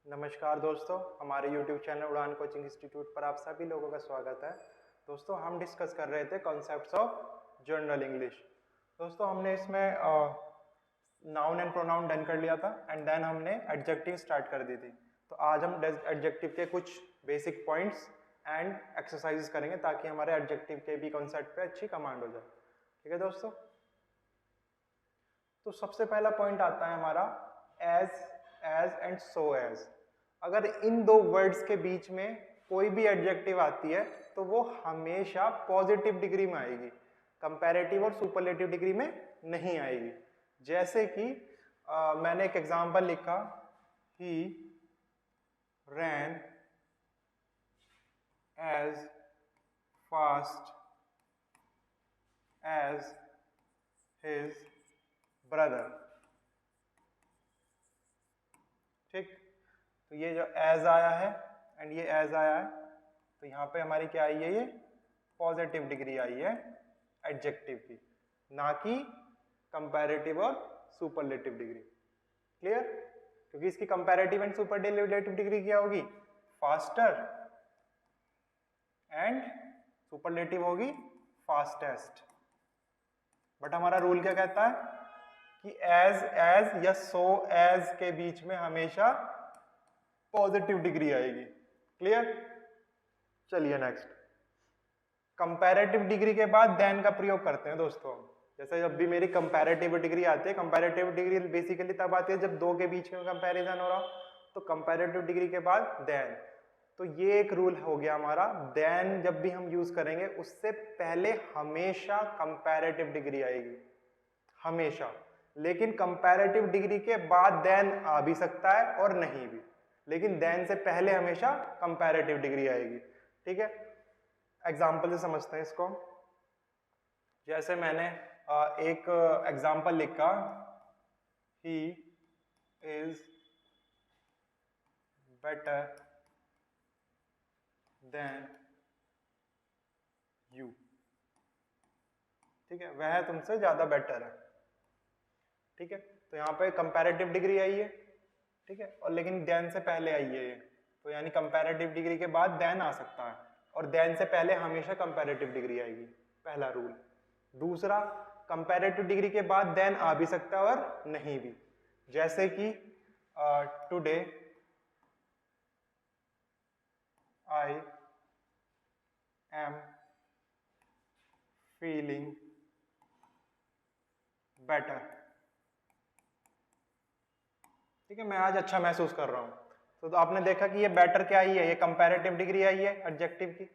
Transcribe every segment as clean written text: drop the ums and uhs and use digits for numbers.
नमस्कार दोस्तों, हमारे YouTube चैनल उड़ान कोचिंग इंस्टीट्यूट पर आप सभी लोगों का स्वागत है। दोस्तों, हम डिस्कस कर रहे थे कॉन्सेप्ट्स ऑफ जनरल इंग्लिश। दोस्तों, हमने इसमें नाउन एंड प्रोनाउन डन कर लिया था एंड देन हमने एडजेक्टिव स्टार्ट कर दी थी। तो आज हम एडजेक्टिव के कुछ बेसिक पॉइंट्स एंड एक्सरसाइजेस करेंगे ताकि हमारे एडजेक्टिव के भी कॉन्सेप्ट पे अच्छी कमांड हो जाए। ठीक है दोस्तों, तो सबसे पहला पॉइंट आता है हमारा एज एंड सो एज। अगर इन दो वर्ड्स के बीच में कोई भी एडजेक्टिव आती है तो वो हमेशा पॉजिटिव डिग्री में आएगी, कंपैरेटिव और सुपरलेटिव डिग्री में नहीं आएगी। जैसे कि मैंने एक एग्जांपल लिखा, ही ran as fast as his brother। ठीक, तो ये जो एज आया है एंड ये एज आया है, तो यहाँ पे हमारी क्या आई है, ये पॉजिटिव डिग्री आई है एडजेक्टिव की, ना कि कंपैरेटिव और सुपरलेटिव डिग्री। क्लियर? क्योंकि इसकी कंपैरेटिव एंड सुपरलेटिव डिग्री क्या होगी, फास्टर, एंड सुपरलेटिव होगी फास्टेस्ट। बट हमारा रूल क्या कहता है कि एज या सो एज के बीच में हमेशा पॉजिटिव डिग्री आएगी। क्लियर? चलिए नेक्स्ट, कंपैरेटिव डिग्री के बाद देन का प्रयोग करते हैं दोस्तों। जैसे जब भी मेरी कंपैरेटिव डिग्री आती है, कंपैरेटिव डिग्री बेसिकली तब आती है जब दो के बीच में कंपैरिजन हो रहा हो, तो कंपैरेटिव डिग्री के बाद देन। तो ये एक रूल हो गया हमारा, देन जब भी हम यूज करेंगे उससे पहले हमेशा कंपैरेटिव डिग्री आएगी, हमेशा। लेकिन कंपैरेटिव डिग्री के बाद देन आ भी सकता है और नहीं भी, लेकिन देन से पहले हमेशा कंपैरेटिव डिग्री आएगी। ठीक है, एग्जांपल से समझते हैं इसको। जैसे मैंने एक एग्जांपल लिखा, he is better than you. ठीक है, वह तुमसे ज्यादा बेटर है। ठीक है, तो यहाँ पे कंपैरेटिव डिग्री आई है, ठीक है, और लेकिन देन से पहले आई है ये, तो यानी कंपैरेटिव डिग्री के बाद देन आ सकता है और देन से पहले हमेशा कंपैरेटिव डिग्री आएगी, पहला रूल। दूसरा, कंपैरेटिव डिग्री के बाद देन आ भी सकता है और नहीं भी। जैसे कि today I am feeling better. ठीक है, मैं आज अच्छा महसूस कर रहा हूं। तो आपने देखा कि ये बेटर क्या आई है, ये कंपैरेटिव डिग्री आई है एडजेक्टिव की,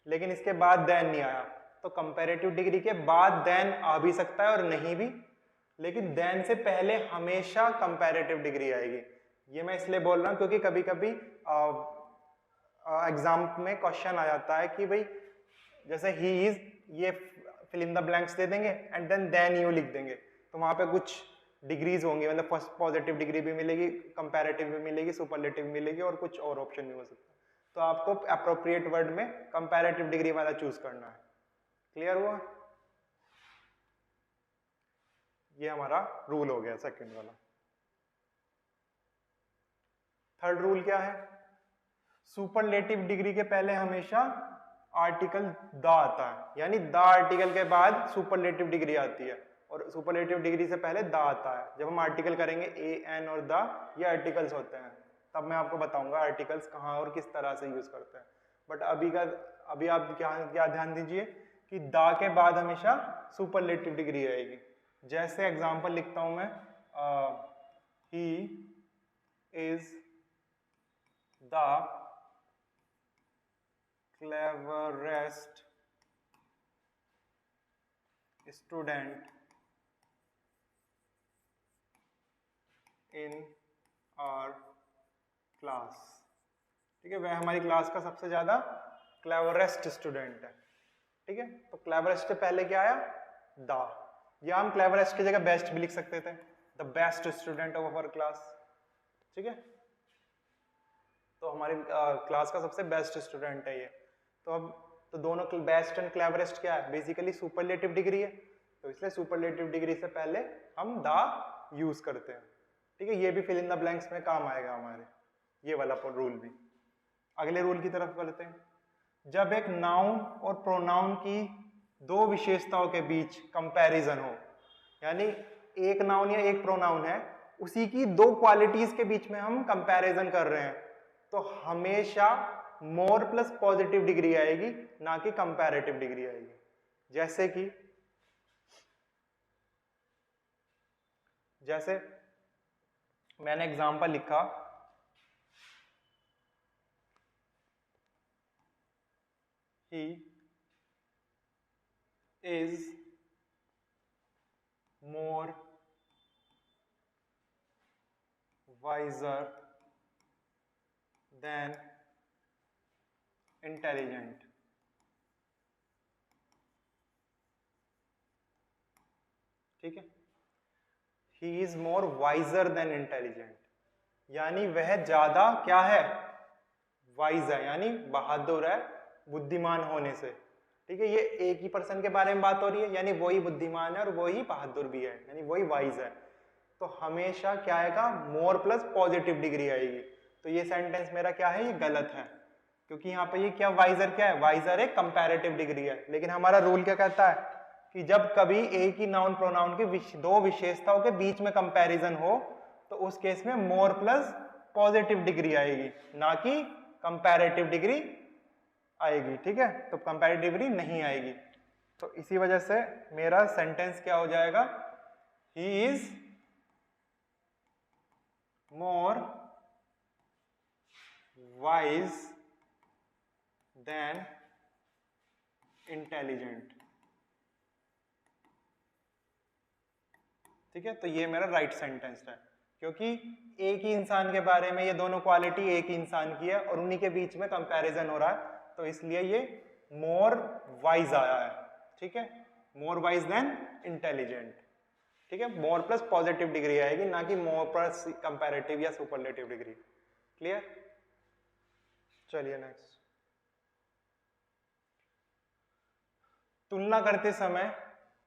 लेकिन इसके बाद देन नहीं आया। तो कंपैरेटिव डिग्री के बाद देन आ भी सकता है और नहीं भी, लेकिन देन से पहले हमेशा कंपैरेटिव डिग्री आएगी। ये मैं इसलिए बोल रहा हूं क्योंकि कभी कभी एग्जाम में क्वेश्चन आ जाता है कि भाई जैसे ही इज, ये फिल इन द ब्लैंक्स दे देंगे एंड देन यू लिख देंगे, तो वहां पे कुछ डिग्रीज होंगी, मतलब फर्स्ट पॉजिटिव डिग्री भी मिलेगी, कंपैरेटिव भी मिलेगी, सुपरलेटिव भी मिलेगी और कुछ और ऑप्शन भी हो सकता है। तो आपको अप्रोप्रिएट वर्ड में कंपैरेटिव डिग्री वाला चूज करना है। क्लियर हुआ? ये हमारा रूल हो गया सेकंड वाला। थर्ड रूल क्या है, सुपरलेटिव डिग्री के पहले हमेशा आर्टिकल द आता है, यानी द आर्टिकल के बाद सुपरलेटिव डिग्री आती है और सुपरलेटिव डिग्री से पहले द आता है। जब हम आर्टिकल करेंगे ए, एन और द, ये आर्टिकल्स होते हैं, तब मैं आपको बताऊंगा आर्टिकल्स कहाँ और किस तरह से यूज करते हैं। बट अभी आप क्या ध्यान दीजिए कि द के बाद हमेशा सुपरलेटिव डिग्री आएगी। जैसे एग्जाम्पल लिखता हूं मैं, ही is the cleverest student in our class। ठीक है, वह हमारी क्लास का सबसे ज्यादा क्लेवरेस्ट स्टूडेंट है। ठीक है, तो क्लेवरेस्ट से पहले क्या आया, द, या हम क्लेवरेस्ट की जगह बेस्ट भी लिख सकते थे, the best student of our class. ठीक है, तो हमारी क्लास का सबसे बेस्ट स्टूडेंट है ये। तो अब तो दोनों बेस्ट एंड क्लेवरेस्ट क्या है, बेसिकली सुपरलेटिव डिग्री है, तो इसलिए सुपरलेटिव डिग्री से पहले हम द यूज करते हैं। ठीक है, ये भी फिल इन द ब्लैंक्स में काम आएगा हमारे। ये वाला रूल भी। अगले रूल की तरफ बढ़ते हैं। जब एक नाउन और प्रोनाउन की दो विशेषताओं के बीच कंपैरिजन हो, यानी एक नाउन या एक प्रोनाउन है, उसी की दो क्वालिटीज के बीच में हम कंपैरिजन कर रहे हैं, तो हमेशा मोर प्लस पॉजिटिव डिग्री आएगी, ना कि कंपैरेटिव डिग्री आएगी। जैसे मैंने एग्जांपल लिखा, he is more wiser than intelligent। ठीक है, he is more wiser than intelligent, यानी वह ज्यादा क्या है, वाइज है, यानी बहादुर है बुद्धिमान होने से। ठीक है, ये एक ही पर्सन के बारे में बात हो रही है, यानी वही बुद्धिमान है और वही बहादुर भी है, यानी वही वाइज है। तो हमेशा क्या आएगा, मोर प्लस पॉजिटिव डिग्री आएगी। तो ये सेंटेंस मेरा क्या है, ये गलत है, क्योंकि यहाँ पे ये क्या, वाइजर क्या है, वाइजर एक कंपैरेटिव डिग्री है। लेकिन हमारा रूल क्या कहता है कि जब कभी एक ही नाउन प्रोनाउन की दो विशेषताओं के बीच में कंपैरिजन हो, तो उस केस में मोर प्लस पॉजिटिव डिग्री आएगी, ना कि कंपैरेटिव डिग्री आएगी। ठीक है, तो कंपैरेटिव डिग्री नहीं आएगी। तो इसी वजह से मेरा सेंटेंस क्या हो जाएगा, he is more wise then intelligent. ठीक है, तो ये मेरा राइट सेंटेंस है, क्योंकि एक ही इंसान के बारे में ये दोनों क्वालिटी एक ही इंसान की है और उन्हीं के बीच में कंपैरिजन हो रहा है, तो इसलिए ये मोर वाइज आया है। ठीक है, मोर वाइज देन इंटेलिजेंट। ठीक है, मोर प्लस पॉजिटिव डिग्री आएगी, ना कि मोर प्लस कंपैरेटिव या सुपरलेटिव डिग्री। क्लियर? चलिए नेक्स्ट। तुलना करते समय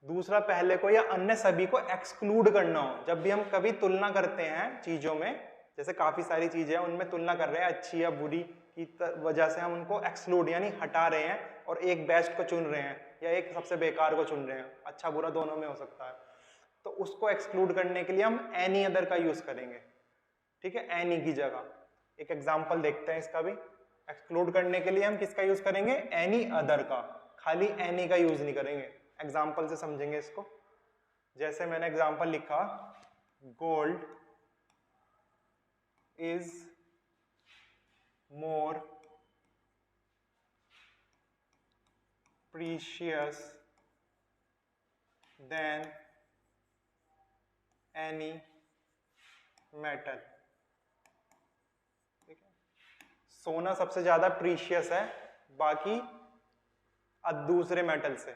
दूसरा पहले को या अन्य सभी को एक्सक्लूड करना हो। जब भी हम कभी तुलना करते हैं चीजों में, जैसे काफी सारी चीजें हैं उनमें तुलना कर रहे हैं अच्छी या बुरी की वजह से हम उनको एक्सक्लूड यानी हटा रहे हैं और एक बेस्ट को चुन रहे हैं या एक सबसे बेकार को चुन रहे हैं, अच्छा बुरा दोनों में हो सकता है, तो उसको एक्सक्लूड करने के लिए हम एनी अदर का यूज करेंगे। ठीक है, एनी की जगह एक एग्जांपल देखते हैं इसका भी। एक्सक्लूड करने के लिए हम किसका यूज करेंगे, एनी अदर का, खाली एनी का यूज नहीं करेंगे। एग्जांपल से समझेंगे इसको। जैसे मैंने एग्जांपल लिखा, gold is more precious than any metal. ठीक है, सोना सबसे ज्यादा प्रीशियस है बाकी दूसरे मेटल से।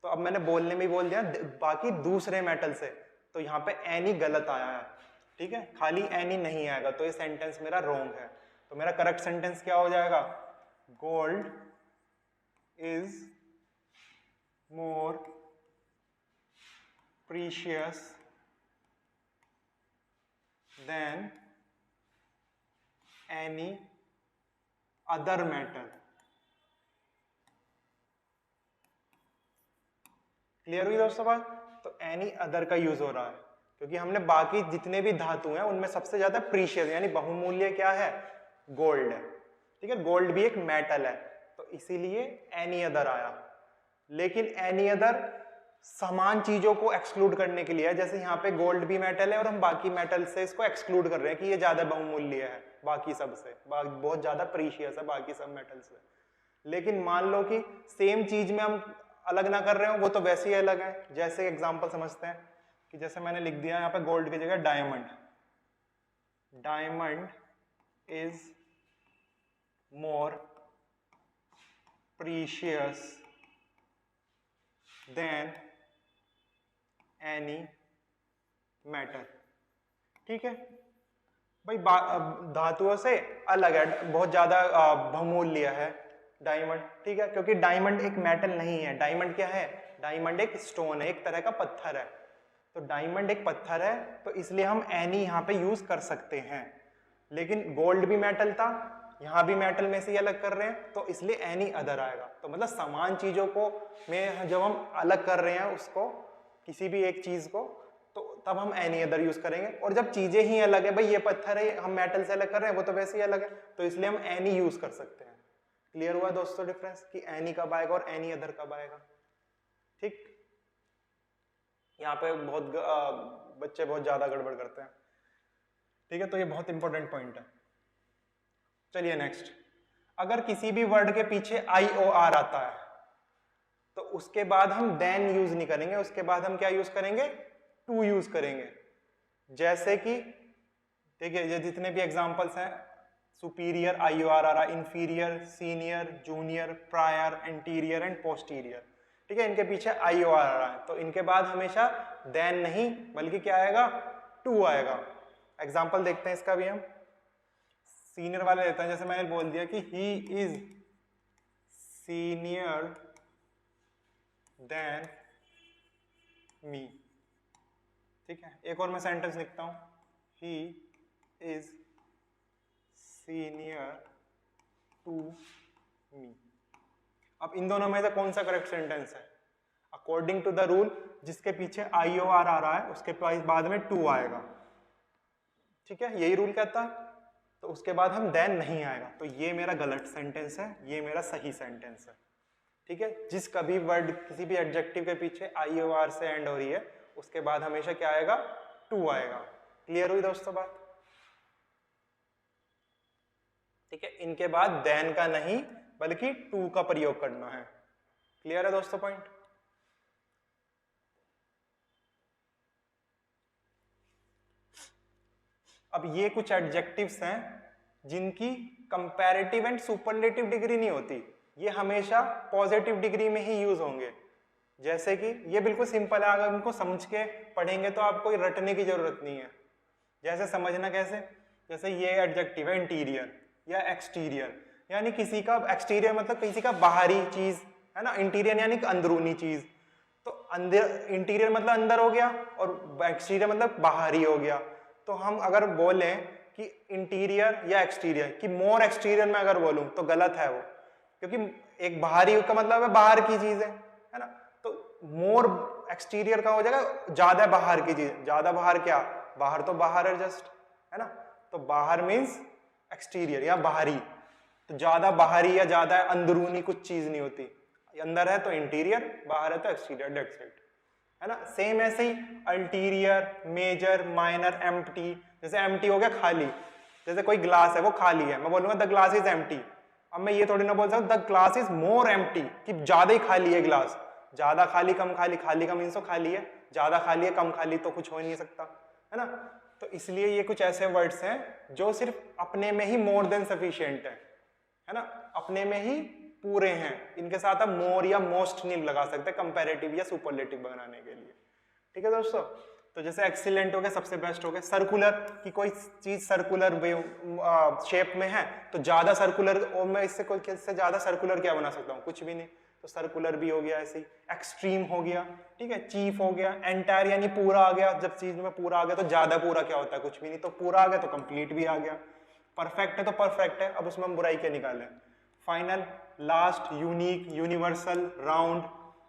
तो अब मैंने बोलने में बोल दिया बाकी दूसरे मेटल से, तो यहाँ पे एनी गलत आया है। ठीक है, खाली एनी नहीं आएगा, तो ये सेंटेंस मेरा रॉन्ग है। तो मेरा करेक्ट सेंटेंस क्या हो जाएगा, gold is more precious than any other metal. Clear हुई दोस्तों बात? तो एनी अदर का यूज हो रहा है क्योंकि हमने बाकी जितने भी धातु हैं उनमें सबसे ज्यादा प्रीशियस यानी बहुमूल्य क्या है, गोल्ड है। ठीक है, गोल्ड भी एक मेटल है, तो इसीलिए एनी अदर आया। लेकिन एनी अदर समान चीजों को एक्सक्लूड करने के लिए है, जैसे यहाँ पे गोल्ड भी मेटल है और हम बाकी मेटल से इसको एक्सक्लूड कर रहे हैं कि ये ज्यादा बहुमूल्य है बाकी सबसे, बहुत ज्यादा प्रीशियस है बाकी सब मेटल से। लेकिन मान लो कि सेम चीज में हम अलग ना कर रहे हो, वो तो वैसे ही अलग है। जैसे एग्जांपल समझते हैं कि जैसे मैंने लिख दिया यहाँ पे गोल्ड की जगह diamond. Diamond is more precious than any metal. ठीक है भाई, धातुओं से अलग है, बहुत ज्यादा बहुमूल्य है डायमंड। ठीक है, क्योंकि डायमंड एक मेटल नहीं है। डायमंड क्या है, डायमंड एक स्टोन है, एक तरह का पत्थर है। तो डायमंड एक पत्थर है, तो इसलिए हम एनी यहाँ पे यूज कर सकते हैं। लेकिन गोल्ड भी मेटल था, यहाँ भी मेटल में से ही अलग कर रहे हैं, तो इसलिए एनी अदर आएगा। तो मतलब समान चीजों को में जब हम अलग कर रहे हैं उसको, किसी भी एक चीज को, तो तब हम एनी अदर यूज करेंगे। और जब चीजें ही अलग है, भाई ये पत्थर है हम मेटल से अलग कर रहे हैं, वो तो वैसे ही अलग है, तो इसलिए हम एनी यूज कर सकते हैं। क्लियर हुआ दोस्तों डिफरेंस कि एनी कब आएगा और एनी अदर कब आएगा? ठीक, यहाँ पे बहुत बच्चे बहुत ज्यादा गड़बड़ करते हैं। ठीक है, तो ये बहुत इंपॉर्टेंट पॉइंट है। चलिए नेक्स्ट, अगर किसी भी वर्ड के पीछे IOR आता है तो उसके बाद हम देन यूज नहीं करेंगे, उसके बाद हम क्या यूज करेंगे? टू यूज करेंगे। जैसे कि देखिए ये जितने भी एग्जांपल्स हैं, सुपीरियर IOR आ रहा, inferior, senior, junior, prior, anterior and posterior. ठीक है, इनके पीछे IOR आ रहा है, तो इनके बाद हमेशा देन नहीं बल्कि क्या आएगा? टू आएगा। एग्जाम्पल देखते हैं इसका भी हम। सीनियर वाले लेते हैं, जैसे मैंने बोल दिया कि he is senior than me. ठीक है, एक और मैं सेंटेंस लिखता हूं, he is senior to me. अब इन दोनों में से कौन सा करेक्ट सेंटेंस है? अकॉर्डिंग टू द रूल, जिसके पीछे IOR आ रहा है उसके बाद में टू आएगा। ठीक है, यही रूल कहता है, तो उसके बाद हम देन नहीं आएगा। तो ये मेरा गलत सेंटेंस है, ये मेरा सही सेंटेंस है। ठीक है, जिस कभी वर्ड किसी भी एडजेक्टिव के पीछे IOR से एंड हो रही है उसके बाद हमेशा क्या आएगा? टू आएगा। क्लियर हुई दोस्तों बात? ठीक है, इनके बाद देन का नहीं बल्कि टू का प्रयोग करना है। क्लियर है दोस्तों पॉइंट? अब ये कुछ एडजेक्टिव्स हैं जिनकी कंपैरेटिव एंड सुपरलेटिव डिग्री नहीं होती, ये हमेशा पॉजिटिव डिग्री में ही यूज होंगे। जैसे कि ये बिल्कुल सिंपल है, अगर इनको समझ के पढ़ेंगे तो आपको रटने की जरूरत नहीं है। जैसे समझना कैसे? जैसे ये एडजेक्टिव है इंटीरियर या एक्सटीरियर, यानी किसी का एक्सटीरियर मतलब किसी का बाहरी चीज है ना, इंटीरियर यानी अंदरूनी चीज। तो अंदर इंटीरियर मतलब अंदर हो गया और एक्सटीरियर मतलब बाहरी हो गया। तो हम अगर बोलें कि इंटीरियर या एक्सटीरियर, कि मोर एक्सटीरियर में अगर बोलूं तो गलत है वो, क्योंकि एक बाहरी का मतलब है बाहर की चीज है ना। तो मोर एक्सटीरियर का हो जाएगा ज्यादा बाहर की चीज। ज्यादा बाहर क्या? बाहर तो बाहर है जस्ट, है ना। तो बाहर मीन्स एक्सटीरियर या बाहरी। तो ज्यादा बाहरी या ज्यादा अंदरूनी कुछ चीज नहीं होती, अंदर है तो इंटीरियर, बाहर है तो एक्सटीरियर, दैट्स इट, है ना। सेम ऐसे ही अल्टीरियर, मेजर, माइनर, एम्प्टी। जैसे एम्प्टी हो गया खाली, जैसे कोई ग्लास है वो खाली है, मैं बोलूंगा द ग्लास इज एम्प्टी। अब मैं ये थोड़ी ना बोल सकता the glass is more empty, कि ज्यादा ही खाली है ग्लास। ज्यादा खाली कम खाली, खाली का मीन्स तो खाली है, ज्यादा खाली है कम खाली तो कुछ हो ही नहीं सकता, है ना। तो इसलिए ये कुछ ऐसे वर्ड्स हैं जो सिर्फ अपने में ही मोर देन सफिशिएंट है ना, अपने में ही पूरे हैं। इनके साथ आप मोर या मोस्ट नहीं लगा सकते कंपैरेटिव या सुपरलेटिव बनाने के लिए। ठीक है दोस्तों, तो जैसे एक्सीलेंट हो गया, सबसे बेस्ट हो गया। सर्कुलर, की कोई चीज सर्कुलर शेप में है तो ज्यादा सर्कुलर, और मैं इससे ज्यादा सर्कुलर क्या बना सकता हूँ? कुछ भी नहीं, तो सर्कुलर भी हो गया ऐसे ही। एक्सट्रीम हो गया, ठीक है, चीफ हो गया, एंटायर यानी पूरा आ गया। जब चीज में पूरा आ गया तो ज्यादा पूरा क्या होता है? कुछ भी नहीं। तो पूरा आ गया तो कंप्लीट भी आ गया। परफेक्ट है तो परफेक्ट है, अब उसमें हम बुराई क्या निकालें? Final, last, unique, universal, round.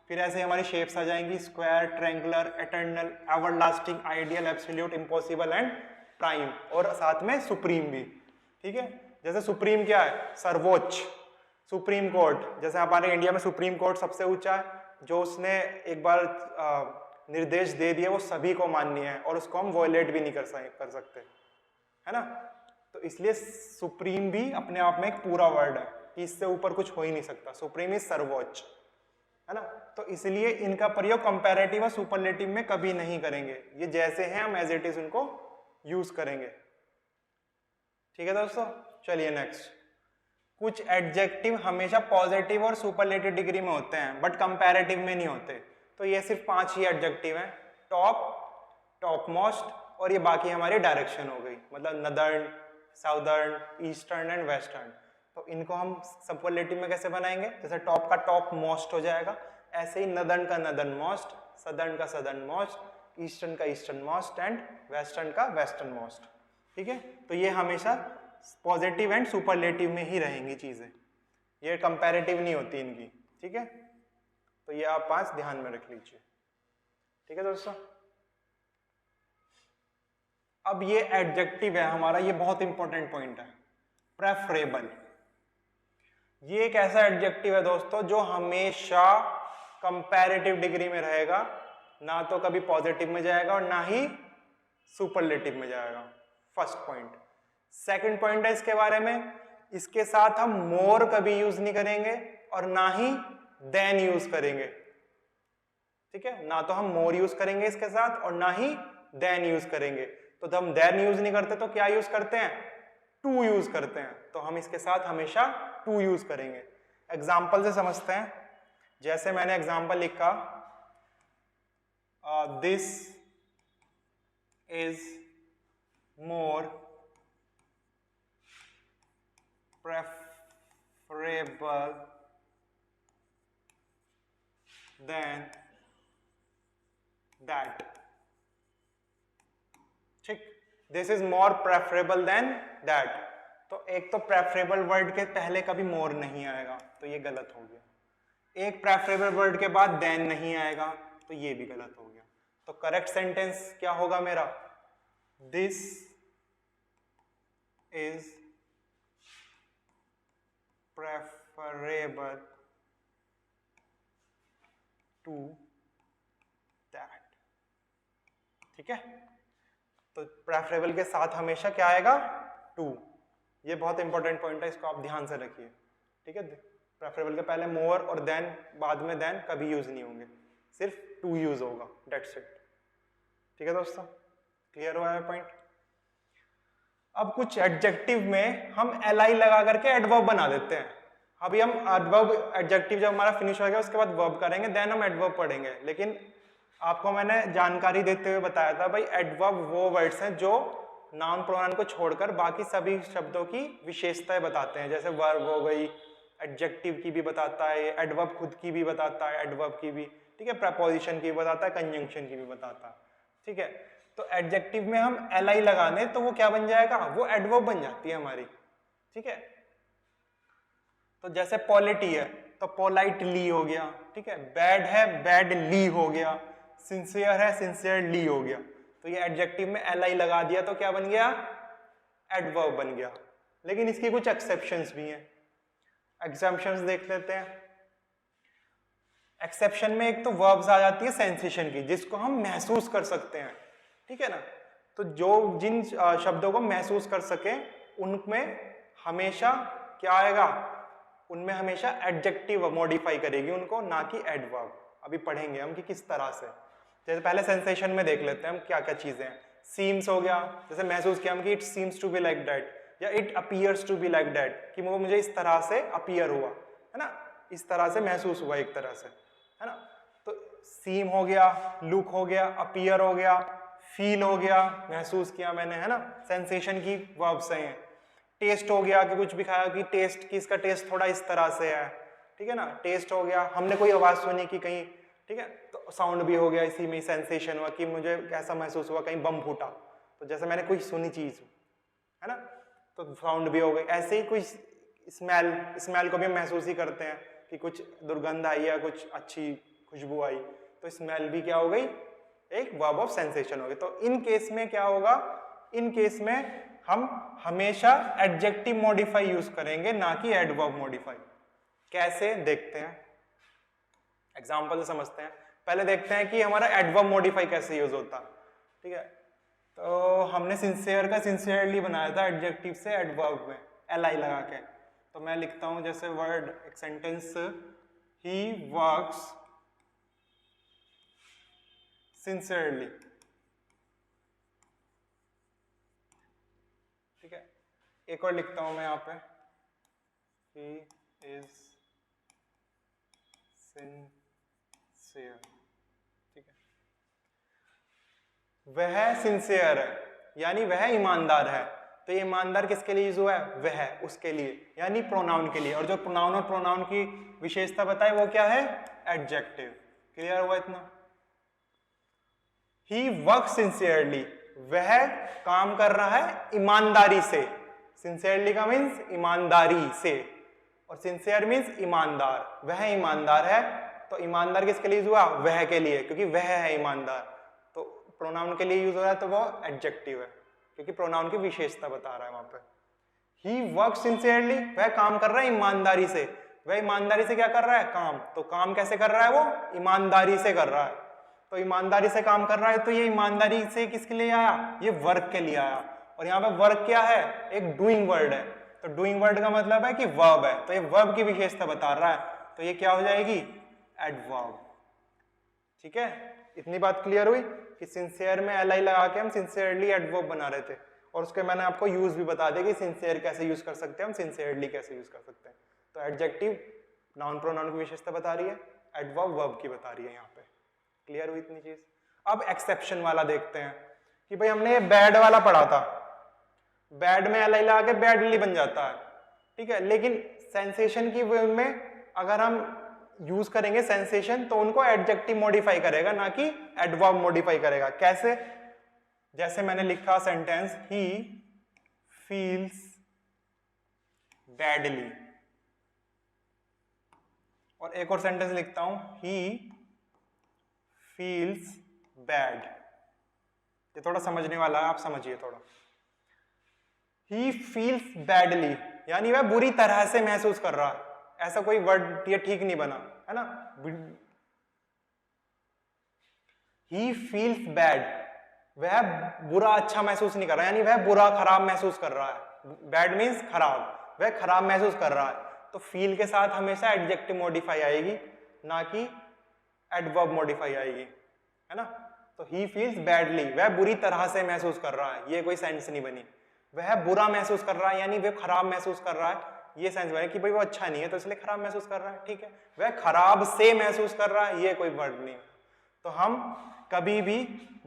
फिर ऐसे हमारी शेप्स आ जाएंगी, square, triangular, eternal, everlasting, ideal, absolute, impossible and prime, और साथ में सुप्रीम भी। ठीक है, जैसे सुप्रीम क्या है? सर्वोच्च, सुप्रीम कोर्ट। जैसे हमारे इंडिया में सुप्रीम कोर्ट सबसे ऊंचा है, जो उसने एक बार निर्देश दे दिए वो सभी को माननी है, और उसको हम वॉयलेट भी नहीं कर सकते, है ना। तो इसलिए सुप्रीम भी अपने आप में एक पूरा वर्ड है कि इससे ऊपर कुछ हो ही नहीं सकता। सुप्रीम इज सर्वोच्च, है ना। तो इसलिए इनका प्रयोग कंपैरेटिव और सुपरलेटिव में कभी नहीं करेंगे। ये जैसे हैं हम एज इट इज उनको यूज करेंगे। ठीक है दोस्तों, चलिए नेक्स्ट। कुछ एडजेक्टिव हमेशा पॉजिटिव और सुपरलेटिव डिग्री में होते हैं बट कंपैरेटिव में नहीं होते। तो ये सिर्फ 5 ही एडजेक्टिव हैं, टॉप, टॉप मोस्ट, और ये बाकी हमारी डायरेक्शन हो गई, मतलब northern, southern, eastern and western. तो इनको हम सुपरलेटिव में कैसे बनाएंगे? जैसे टॉप का टॉप मोस्ट हो जाएगा, ऐसे ही नदर्न का नदर्न मोस्ट, सदर्न का सदर्न मोस्ट, ईस्टर्न का ईस्टर्न मोस्ट एंड वेस्टर्न का वेस्टर्न मोस्ट। ठीक है, तो ये हमेशा पॉजिटिव एंड सुपरलेटिव में ही रहेंगी चीजें, ये कंपैरेटिव नहीं होती इनकी। ठीक है, तो ये आप 5 ध्यान में रख लीजिए। ठीक है दोस्तों, अब ये एडजेक्टिव है हमारा, ये बहुत इंपॉर्टेंट पॉइंट है, प्रेफरेबल। ये एक ऐसा एडजेक्टिव है दोस्तों जो हमेशा कंपैरेटिव डिग्री में रहेगा, ना तो कभी पॉजिटिव में जाएगा और ना ही सुपरलेटिव में जाएगा। First point. सेकंड पॉइंट है इसके बारे में, इसके साथ हम मोर कभी यूज नहीं करेंगे और ना ही देन यूज करेंगे। ठीक है, ना तो हम मोर यूज करेंगे इसके साथ और ना ही देन यूज करेंगे। तो जब हम देन यूज नहीं करते तो क्या यूज करते हैं, टू यूज करते हैं। तो हम इसके साथ हमेशा टू यूज करेंगे। एग्जाम्पल से समझते हैं, जैसे मैंने एग्जाम्पल लिखा, this is more preferable than that. ठीक, this is more preferable than that. तो एक तो प्रेफरेबल वर्ड के पहले कभी मोर नहीं आएगा, तो ये गलत हो गया। एक प्रेफरेबल वर्ड के बाद देन नहीं आएगा, तो ये भी गलत हो गया। तो करेक्ट सेंटेंस क्या होगा मेरा, this is preferable to that. ठीक है, तो प्रेफरेबल के साथ हमेशा क्या आएगा, टू। ये बहुत इंपॉर्टेंट पॉइंट है, इसको आप ध्यान से रखिए। ठीक है, प्रेफरेबल के पहले मोर और देन, बाद में देन कभी यूज नहीं होंगे, सिर्फ टू यूज होगा, दैट्स इट। ठीक है दोस्तों, क्लियर हुआ है पॉइंट। अब कुछ एडजेक्टिव में हम एल लगा करके एडवर्ब बना देते हैं। अभी हम एडवर्ब, एडजेक्टिव जब हमारा फिनिश हो गया उसके बाद वर्ब करेंगे, देन हम एडवर्ब पढ़ेंगे। लेकिन आपको मैंने जानकारी देते हुए बताया था भाई, एडवर्ब वो वर्ड्स हैं जो नाउन प्रोनाउन को छोड़कर बाकी सभी शब्दों की विशेषताएं बताते हैं। जैसे वर्ब हो गई, एडजेक्टिव की भी बताता है, एडवर्ब खुद की भी बताता है, एडवर्ब की भी, ठीक है, प्रपोजिशन की भी बताता है, कंजंक्शन की भी बताता है। ठीक है, तो एडजेक्टिव में हम एल आई लगाने तो वो क्या बन जाएगा, वो एडवर्ब बन जाती है हमारी। ठीक है, तो जैसे पॉलिटी है तो पोलाइटली हो गया। ठीक है, बैड है बैडली हो गया, सिंसियर है सिंसियरली हो गया। तो ये एडजेक्टिव में एल आई लगा दिया तो क्या बन गया, एडवर्ब बन गया। लेकिन इसकी कुछ एक्सेप्शंस भी हैं, एग्जाम्पशंस देख लेते हैं। एक्सेप्शन में एक तो वर्ब्स आ जाती है सेंसेशन की, जिसको हम महसूस कर सकते हैं। ठीक है ना, तो जो जिन शब्दों को महसूस कर सके उनमें हमेशा क्या आएगा, उनमें हमेशा एडजेक्टिव मॉडिफाई करेगी उनको, ना कि एडवर्ब। अभी पढ़ेंगे हम कि किस तरह से। जैसे पहले सेंसेशन में देख लेते हैं हम क्या क्या चीजें हैं। सीम्स हो गया, जैसे महसूस किया हम कि it seems to be like that, या it appears to be like that, कि वो मुझे इस तरह से अपीयर हुआ, है ना, इस तरह से महसूस हुआ एक तरह से, है ना। तो सीम हो गया, लुक हो गया, अपीयर हो गया, फील हो गया, महसूस किया मैंने, है ना, सेंसेशन की वर्ब्स हैं। टेस्ट हो गया कि कुछ भी खाया कि टेस्ट, कि इसका टेस्ट थोड़ा इस तरह से है। ठीक है ना, टेस्ट हो गया, हमने कोई आवाज सुनी कि कहीं, ठीक है, तो साउंड भी हो गया, इसी में सेंसेशन हुआ कि मुझे कैसा महसूस हुआ, कहीं बम फूटा, तो जैसे मैंने कोई सुनी चीज, है ना, तो साउंड भी हो गई। ऐसे ही कुछ स्मेल, स्मेल को भी हम महसूस ही करते हैं कि कुछ दुर्गंध आई या कुछ अच्छी खुशबू आई, तो स्मेल भी क्या हो गई, एक वर्ब ऑफ सेंसेशन हो गई। तो इन केस में क्या होगा, इन केस में हम हमेशा एडजेक्टिव मॉडिफाई यूज करेंगे, ना कि एडवर्ब मॉडिफाई। कैसे देखते हैं, एग्जांपल से समझते हैं। पहले देखते हैं कि हमारा एडवर्ब मॉडिफाई कैसे यूज होता है। ठीक है, तो हमने सिंसियर का सिंसियरली बनाया था एडजेक्टिव से एडवर्ब में एल आई लगा के। तो मैं लिखता हूं जैसे वर्ड, एक सेंटेंस, ही वर्क्स सिंसियरली। ठीक है, एक और लिखता हूं मैं यहाँ पे, ही इज सिंसियर। ठीक है, वह सिंसियर है यानी वह ईमानदार है। तो ये ईमानदार किसके लिए यूज हुआ है, वह, उसके लिए, यानी प्रोनाउन के लिए। और जो प्रोनाउन और प्रोनाउन की विशेषता बताए वो क्या है, एडजेक्टिव। क्लियर हुआ इतना। ही वर्क सिंसियरली, वह काम कर रहा है ईमानदारी से। सिंसियरली का मीन्स ईमानदारी से, और सिंसियर मीन्स ईमानदार। वह ईमानदार है, तो ईमानदार किसके लिए यूज हुआ? वह के लिए, क्योंकि वह है ईमानदार। तो प्रोनाउन के लिए यूज हो रहा है तो वो एडजेक्टिव है, क्योंकि प्रोनाउन की विशेषता बता रहा है वहां पे। ही वर्क सिंसियरली, वह काम कर रहा है ईमानदारी से। वह ईमानदारी से क्या कर रहा है? काम। तो काम कैसे कर रहा है? वो ईमानदारी से कर रहा है। तो ईमानदारी से काम कर रहा है, तो ये ईमानदारी से किसके लिए आया? ये वर्क के लिए आया। और यहाँ पे वर्क क्या है? एक डूइंग वर्ड है। तो डूइंग वर्ड का मतलब है कि वर्ब है, तो ये वर्ब की विशेषता बता रहा है, तो ये क्या हो जाएगी? एडवर्ब। ठीक है, इतनी बात क्लियर हुई कि सिंसियर में एल आई लगा के हम सिंसियरली एडवर्ब बना रहे थे, और उसके मैंने आपको यूज भी बता दिया कि सिंसियर कैसे यूज कर सकते हैं, हम सिंसियरली कैसे यूज कर सकते हैं। तो एडजेक्टिव नाउन प्रोनाउन की विशेषता बता रही है, एडवर्ब वर्ब की बता रही है। यहाँ पे क्लियर हुई इतनी चीज। अब एक्सेप्शन वाला देखते हैं कि भाई हमने ये बैड वाला पढ़ा था, बैड में एल आई लगा के बैडली बन जाता है, ठीक है, लेकिन सेंसेशन की वे में अगर हम यूज करेंगे सेंसेशन, तो उनको एडजेक्टिव मॉडिफाई करेगा, ना कि एडवर्ब मॉडिफाई करेगा। कैसे? जैसे मैंने लिखा सेंटेंस, ही फील्स बैडली, और एक और सेंटेंस लिखता हूं, ही फील्स बैड। ये थोड़ा समझने वाला है, आप समझिए थोड़ा। ही फील्स बैडली यानी वह बुरी तरह से महसूस कर रहा है। ऐसा कोई वर्ड ये ठीक नहीं बना है ना। ही फील्स बैड, वह बुरा अच्छा महसूस नहीं कर रहा, यानी वह बुरा खराब महसूस कर रहा है। बैड मीन्स खराब, वह खराब महसूस कर रहा है। तो फील के साथ हमेशा एडजेक्टिव मॉडिफाई आएगी, ना कि एडवर्ब मॉडिफाई आएगी, है ना। तो ही फील्स बैडली, वह बुरी तरह से महसूस कर रहा है, ये कोई सेंस नहीं बनी। वह बुरा महसूस कर रहा है यानी वह खराब महसूस कर रहा है, ये सेंस बने कि भाई वो अच्छा नहीं है तो इसलिए खराब महसूस कर रहा है, ठीक है। वह खराब से महसूस कर रहा है, ये कोई वर्ड नहीं। तो हम कभी भी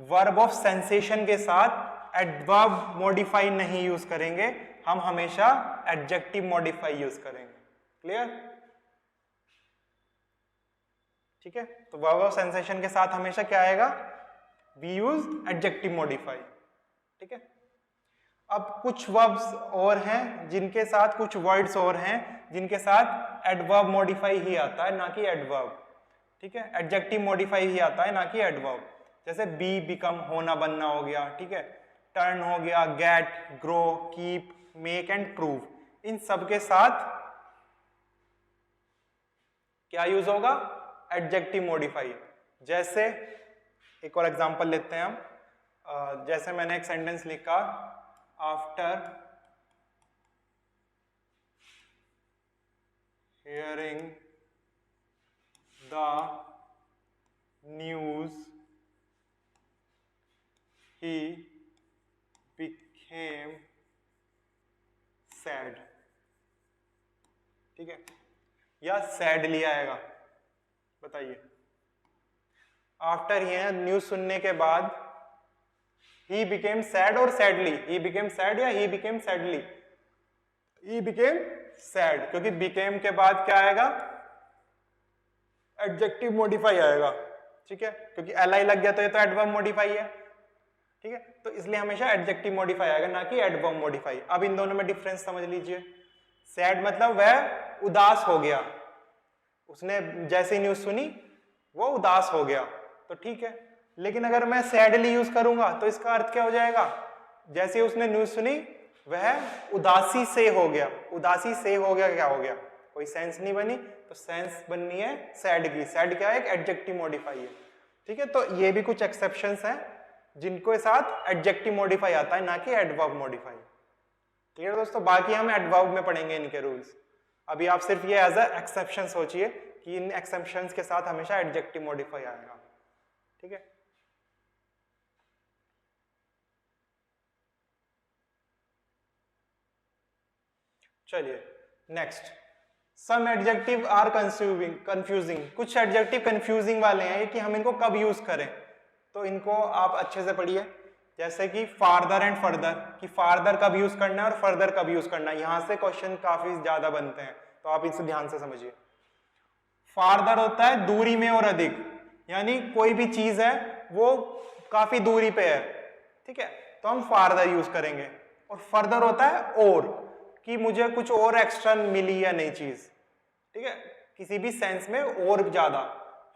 वर्ब ऑफ सेंसेशन के साथ एडवर्ब मॉडिफाई नहीं यूज करेंगे, हम हमेशा एडजेक्टिव मॉडिफाई यूज करेंगे। क्लियर? ठीक है, तो वर्ब ऑफ सेंसेशन के साथ हमेशा क्या आएगा? We use adjective modify. ठीक है, अब कुछ वर्ब्स और हैं जिनके साथ, कुछ वर्ड्स और हैं जिनके साथ एडवर्ब मॉडिफाई ही आता है, ना कि एडवर्ब। ठीक है, एडजेक्टिव मॉडिफाई ही आता है, ना कि एडवर्ब। जैसे बी, बिकम, होना, बनना हो गया, ठीक है, टर्न हो गया, get, grow, keep, make and prove. इन सब के साथ क्या यूज होगा? Adjective modify. जैसे एक और एग्जांपल लेते हैं हम। जैसे मैंने एक सेंटेंस लिखा, after hearing the news he became sad। ठीक है, या सैडली आएगा, बताइए। आफ्टर हियरिंग न्यूज सुनने के बाद he became sad और sadly, he became sad या he became sadly? he became sad, क्योंकि became के बाद क्या आएगा? एडजेक्टिव मॉडिफाई आएगा। ठीक है, क्योंकि li लग गया तो ये तो एडवर्ब मॉडिफाई है। ठीक है, तो इसलिए हमेशा एडजेक्टिव मॉडिफाई आएगा, ना कि एडवर्ब मॉडिफाई। अब इन दोनों में डिफरेंस समझ लीजिए। सैड मतलब वह उदास हो गया, उसने जैसे न्यूज सुनी वो उदास हो गया, तो ठीक है। लेकिन अगर मैं सैडली यूज करूंगा तो इसका अर्थ क्या हो जाएगा? जैसे उसने न्यूज सुनी वह उदासी से हो गया। उदासी से हो गया, क्या हो गया? कोई सेंस नहीं बनी, तो सेंस बननी है सैड की। सैड क्या है? एक एडजेक्टिव मॉडिफाई है। ठीक है, तो ये भी कुछ एक्सेप्शंस हैं जिनको साथ एडजेक्टिव मॉडिफाई आता है, ना कि एडवर्ब मॉडिफाई। क्लियर दोस्तों? बाकी हम एडवर्ब में पढ़ेंगे इनके रूल्स। अभी आप सिर्फ ये एज अ एक्सेप्शन सोचिए कि इन एक्सेप्शंस के साथ हमेशा एडजेक्टिव मॉडिफाई आएगा। ठीक है, चलिए next. Some adjective are confusing. कुछ एडजेक्टिव कंफ्यूजिंग वाले हैं कि हम इनको कब यूज करें, तो इनको आप अच्छे से पढ़िए। जैसे कि फार्दर एंड फर्दर, कि फार्दर कब यूज करना है और फर्दर कब यूज करना है। यहां से क्वेश्चन काफी ज्यादा बनते हैं, तो आप इसे ध्यान से समझिए। फार्दर होता है दूरी में और अधिक, यानी कोई भी चीज है वो काफी दूरी पे है, ठीक है, तो हम फार्दर यूज करेंगे। और फर्दर होता है और, कि मुझे कुछ और एक्स्ट्रा मिली या नई चीज, ठीक है, किसी भी सेंस में और ज्यादा,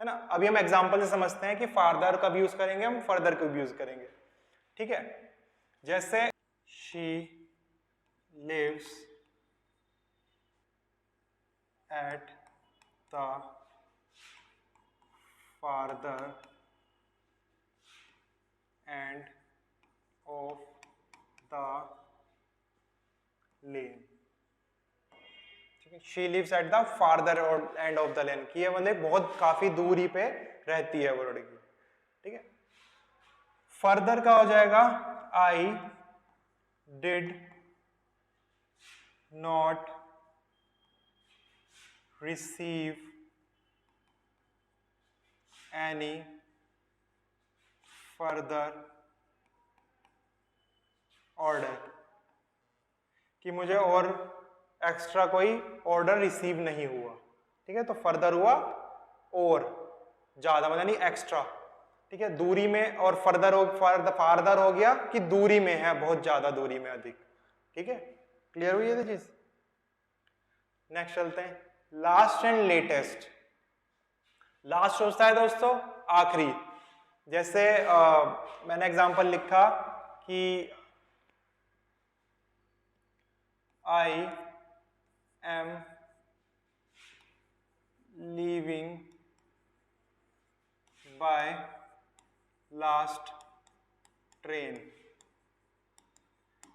है ना। अभी हम एग्जांपल से समझते हैं कि फार्दर कब यूज करेंगे, हम फर्दर कब यूज करेंगे, ठीक है। जैसे she lives at the farther end of the lane, ठीक है। She lives at the farther end of the lane, कि ये मतलब बहुत काफी दूरी पे रहती है वो लड़की, ठीक है। फर्दर का हो जाएगा I did not receive any further order, कि मुझे और एक्स्ट्रा कोई ऑर्डर रिसीव नहीं हुआ, ठीक है। तो फर्दर हुआ और ज्यादा, मतलब नहीं एक्स्ट्रा, ठीक है, दूरी में। और फार्दर हो गया कि दूरी में है, बहुत ज्यादा दूरी में, अधिक, ठीक है। क्लियर हुई है चीज। नेक्स्ट चलते हैं, लास्ट एंड लेटेस्ट। लास्ट होता है दोस्तों आखिरी। जैसे मैंने एग्जांपल लिखा कि I am leaving by last train,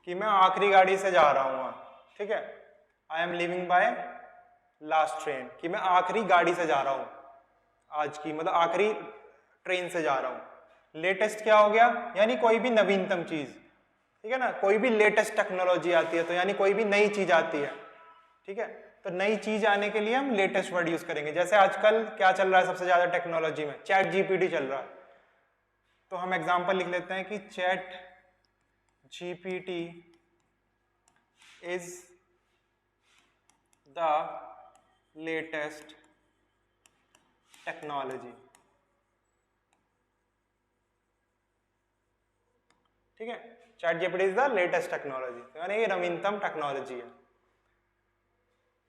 कि मैं आखिरी गाड़ी से जा रहा हूं, ठीक है। I am leaving by last train, कि मैं आखिरी गाड़ी से जा रहा हूं, आज की, मतलब आखिरी ट्रेन से जा रहा हूं। लेटेस्ट क्या हो गया, यानी कोई भी नवीनतम चीज, ठीक है ना, कोई भी लेटेस्ट टेक्नोलॉजी आती है, तो यानी कोई भी नई चीज आती है, ठीक है। तो नई चीज आने के लिए हम लेटेस्ट वर्ड यूज करेंगे। जैसे आजकल क्या चल रहा है सबसे ज्यादा टेक्नोलॉजी में, चैट जीपीटी चल रहा है, तो हम एग्जांपल लिख लेते हैं कि chat GPT is the latest technology, ठीक है। Chat GPT is the latest technology, यानी ये नवीनतम टेक्नोलॉजी है।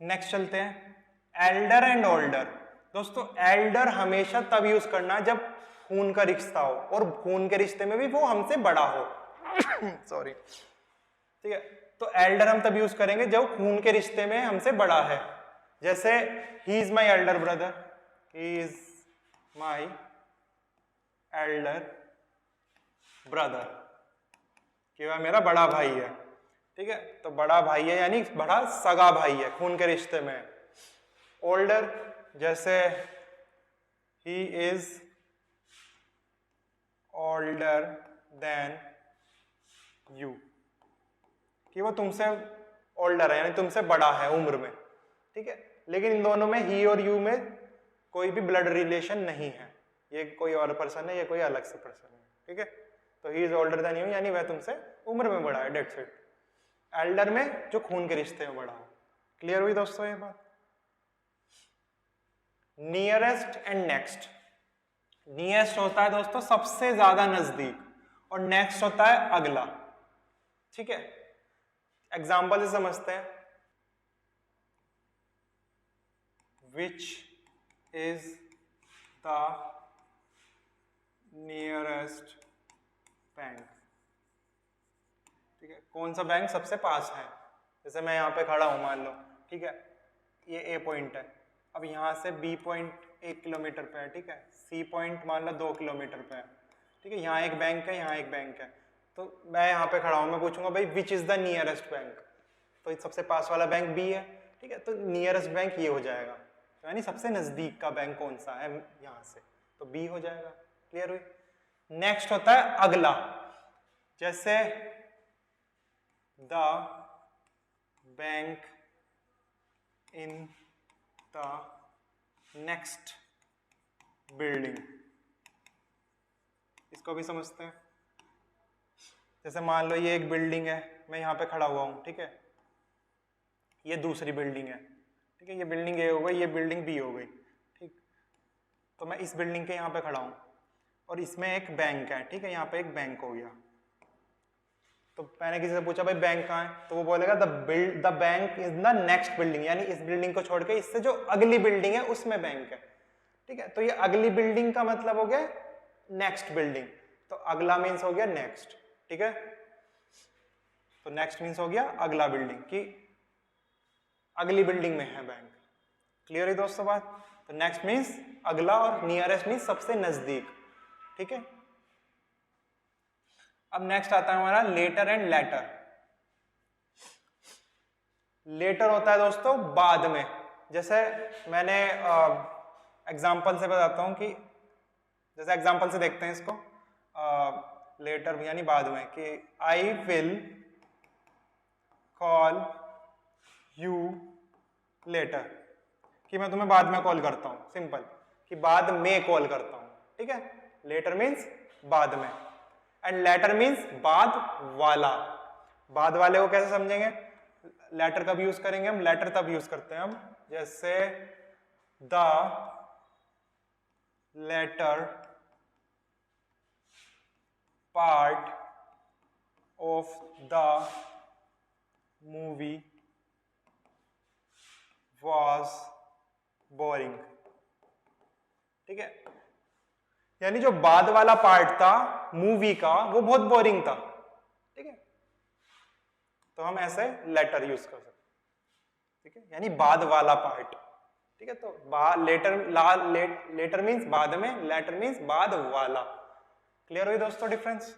नेक्स्ट चलते हैं एल्डर एंड ओल्डर। दोस्तों एल्डर हमेशा तब यूज करना है जब खून का रिश्ता हो, और खून के रिश्ते में भी वो हमसे बड़ा हो सॉरी, ठीक है। तो एल्डर हम तब यूज करेंगे जब खून के रिश्ते में हमसे बड़ा है। जैसे he is my elder brother, he is my elder brother, कि वह मेरा बड़ा भाई है, ठीक है। तो बड़ा भाई है यानी बड़ा सगा भाई है, खून के रिश्ते में। ओल्डर, जैसे he is older than you, कि वो तुमसे ओल्डर है यानी तुमसे बड़ा है उम्र में, ठीक है। लेकिन इन दोनों में ही और यू में कोई भी ब्लड रिलेशन नहीं है, ये कोई और पर्सन है, ये कोई अलग से पर्सन है, ठीक है। तो he is older than you यानी वह तुमसे उम्र में बड़ा है, डेट्स इट। एल्डर में जो खून के रिश्ते में बड़ा हो। क्लियर हुई दोस्तों ये बात। Nearest and next. नियरेस्ट होता है दोस्तों सबसे ज्यादा नजदीक, और नेक्स्ट होता है अगला, ठीक है। एग्जाम्पल से समझते हैं, which is the nearest bank, ठीक है। कौन सा बैंक सबसे पास है। जैसे मैं यहाँ पे खड़ा हूं मान लो, ठीक है, ये ए पॉइंट है, अब यहाँ से बी पॉइंट 1 किलोमीटर पे है, ठीक है। सी पॉइंट मान लो 2 किलोमीटर पे है, ठीक है। यहाँ एक बैंक है, यहाँ एक बैंक है, तो मैं यहाँ पे खड़ा हूँ, मैं पूछूंगा भाई which is the nearest bank, तो सबसे पास वाला बैंक बी है, ठीक है। तो नियरेस्ट बैंक ये हो जाएगा, तो यानी सबसे नजदीक का बैंक कौन सा है यहाँ से, तो बी हो जाएगा। क्लियर हुई। नेक्स्ट होता है अगला। जैसे the bank in the next building, इसको भी समझते हैं। जैसे मान लो ये एक बिल्डिंग है, मैं यहाँ पे खड़ा हुआ हूँ, ठीक है। ये दूसरी बिल्डिंग है, ठीक है। ये बिल्डिंग ए हो गई, ये बिल्डिंग बी हो गई, ठीक। तो मैं इस बिल्डिंग के यहाँ पे खड़ा हूँ, और इसमें एक बैंक है, ठीक है। यहाँ पे एक बैंक हो गया, तो मैंने किसी से पूछा भाई बैंक कहाँ है, तो वो बोलेगा the bank is the next building, यानी इस बिल्डिंग को छोड़ के इससे जो अगली बिल्डिंग है उसमें बैंक है। ठीक है, तो ये अगली बिल्डिंग का मतलब हो गया नेक्स्ट बिल्डिंग, तो अगला मीन्स हो गया नेक्स्ट। ठीक है, तो नेक्स्ट मीन्स हो गया अगला बिल्डिंग की अगली बिल्डिंग में है बैंक। क्लियर है दोस्तों बात? तो नेक्स्ट मीन्स अगला और नियरेस्ट मीन्स सबसे नजदीक। ठीक है, अब नेक्स्ट आता है हमारा लेटर एंड लेटर। लेटर होता है दोस्तों बाद में, जैसे मैंने एग्जाम्पल से बताता हूं कि जैसे एग्जाम्पल से देखते हैं इसको, लेटर यानी बाद में, कि I will call you later, कि मैं तुम्हें बाद में कॉल करता हूं, सिंपल, कि बाद में कॉल करता हूं। ठीक है, लेटर मीन्स बाद में, एंड लेटर मीन्स बाद वाला। बाद वाले को कैसे समझेंगे? लेटर कब यूज करेंगे हम? लेटर तब यूज करते हैं हम जैसे the latter part of the movie was boring. ठीक है, यानी जो बाद वाला पार्ट था मूवी का वो बहुत बोरिंग था। ठीक है, तो हम ऐसे लेटर यूज कर सकते। ठीक है, यानी बाद वाला पार्ट। ठीक है, तो लेटर मीन्स बाद में, लेटर मीन्स बाद वाला। क्लियर हुई दोस्तों डिफरेंस?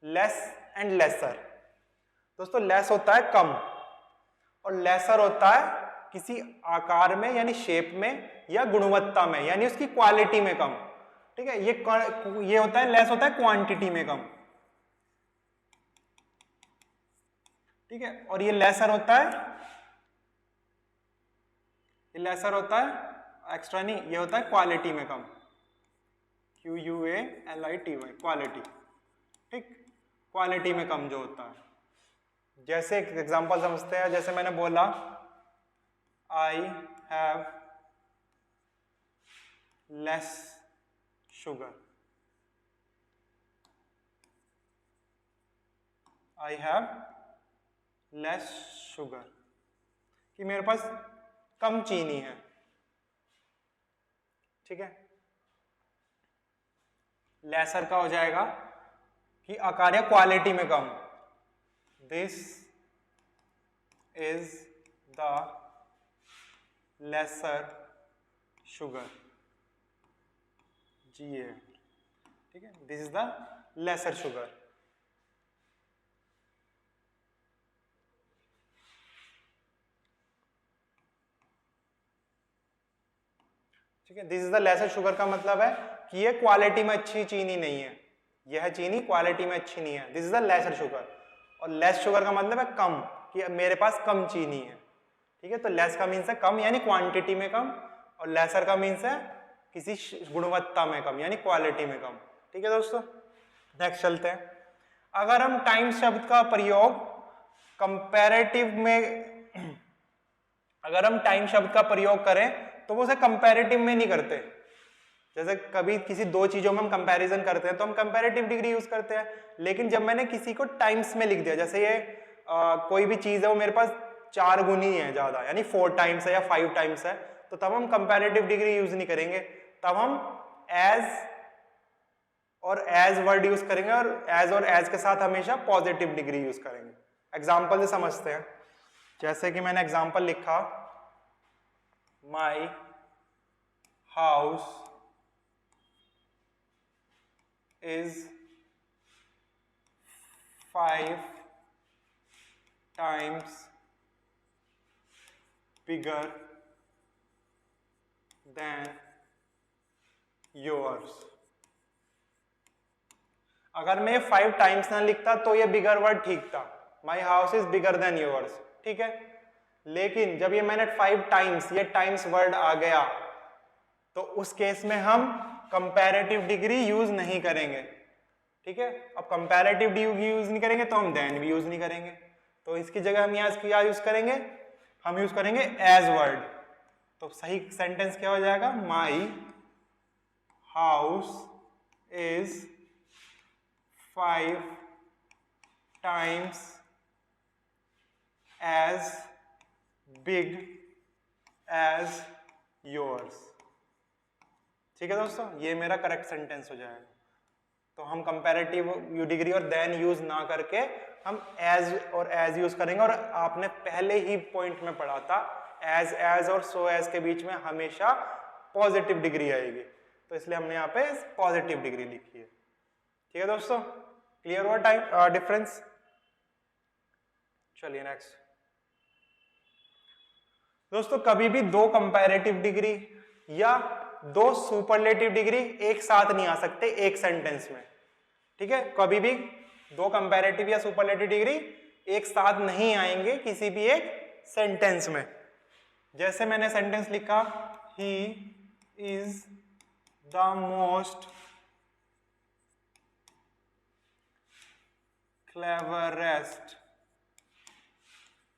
Less and lesser. दोस्तों लेस होता है कम और लेसर होता है किसी आकार में यानी शेप में या गुणवत्ता में यानी उसकी क्वालिटी में कम। ठीक है, ये होता है, लेस होता है क्वांटिटी में कम। ठीक है, और ये लेसर होता है, ये लेसर होता है एक्स्ट्रा नहीं, ये होता है क्वालिटी में कम। QUALITY, quality. ठीक, क्वालिटी में कम जो होता है। जैसे एक एग्जांपल समझते हैं, जैसे मैंने बोला I have less sugar, I have less sugar, कि मेरे पास कम चीनी है। ठीक है, लेसर का हो जाएगा कि आकार या क्वालिटी में कम। This is the lesser sugar, GA। ठीक है, this is the lesser sugar. ठीक है, this is the lesser sugar का मतलब है कि ये क्वालिटी में अच्छी चीनी नहीं है, यह चीनी क्वालिटी में अच्छी नहीं है। This is the lesser sugar. और लेस शुगर का मतलब है कम, कि मेरे पास कम चीनी है। ठीक है, तो लेस का मीन्स है कम यानी क्वांटिटी में कम, और लेसर का मीन्स है किसी गुणवत्ता में कम यानी क्वालिटी में कम। ठीक है दोस्तों, नेक्स्ट चलते हैं। अगर हम टाइम शब्द का प्रयोग कंपैरेटिव में अगर हम टाइम शब्द का प्रयोग करें तो वो उसे कंपैरेटिव में नहीं करते। जैसे कभी किसी दो चीजों में हम कंपैरिजन करते हैं तो हम कंपैरेटिव डिग्री यूज करते हैं, लेकिन जब मैंने किसी को टाइम्स में लिख दिया, जैसे ये कोई भी चीज है वो मेरे पास 4 गुनी है ज्यादा, यानी 4 टाइम्स है या 5 टाइम्स है, तो तब हम कंपैरेटिव डिग्री यूज नहीं करेंगे, तब हम एज वर्ड यूज करेंगे, और एज के साथ हमेशा पॉजिटिव डिग्री यूज करेंगे। एग्जाम्पल से समझते हैं, जैसे कि मैंने एग्जाम्पल लिखा, my house is 5 times bigger than yours। अगर मैं 5 टाइम्स ना लिखता तो ये बिगर वर्ड ठीक था, my house is bigger than yours. ठीक है, लेकिन जब ये मैंने 5 टाइम्स, ये टाइम्स वर्ड आ गया, तो उस केस में हम कंपैरेटिव डिग्री यूज नहीं करेंगे। ठीक है, अब कंपैरेटिव डिग्री यूज नहीं करेंगे तो हम देन भी यूज नहीं करेंगे, तो इसकी जगह हम यहाँ क्या यूज करेंगे? हम यूज करेंगे एज वर्ड। तो सही सेंटेंस क्या हो जाएगा? My house is 5 times as big as yours। ठीक है दोस्तों, ये मेरा करेक्ट सेंटेंस हो जाएगा। तो हम कंपैरेटिव डिग्री और देन यूज ना करके हम एज और एज यूज करेंगे। और आपने पहले ही पॉइंट में पढ़ा था एज और सो एज के बीच में हमेशा पॉजिटिव डिग्री आएगी, तो इसलिए हमने यहाँ पे पॉजिटिव डिग्री लिखी है। ठीक है दोस्तों, क्लियर हुआ टाइम डिफरेंस। चलिए नेक्स्ट दोस्तों, कभी भी दो कंपैरेटिव डिग्री या दो सुपरलेटिव डिग्री एक साथ नहीं आ सकते एक सेंटेंस में। ठीक है, कभी भी दो कंपैरेटिव या सुपरलेटिव डिग्री एक साथ नहीं आएंगे किसी भी एक सेंटेंस में। जैसे मैंने सेंटेंस लिखा, he is the most cleverest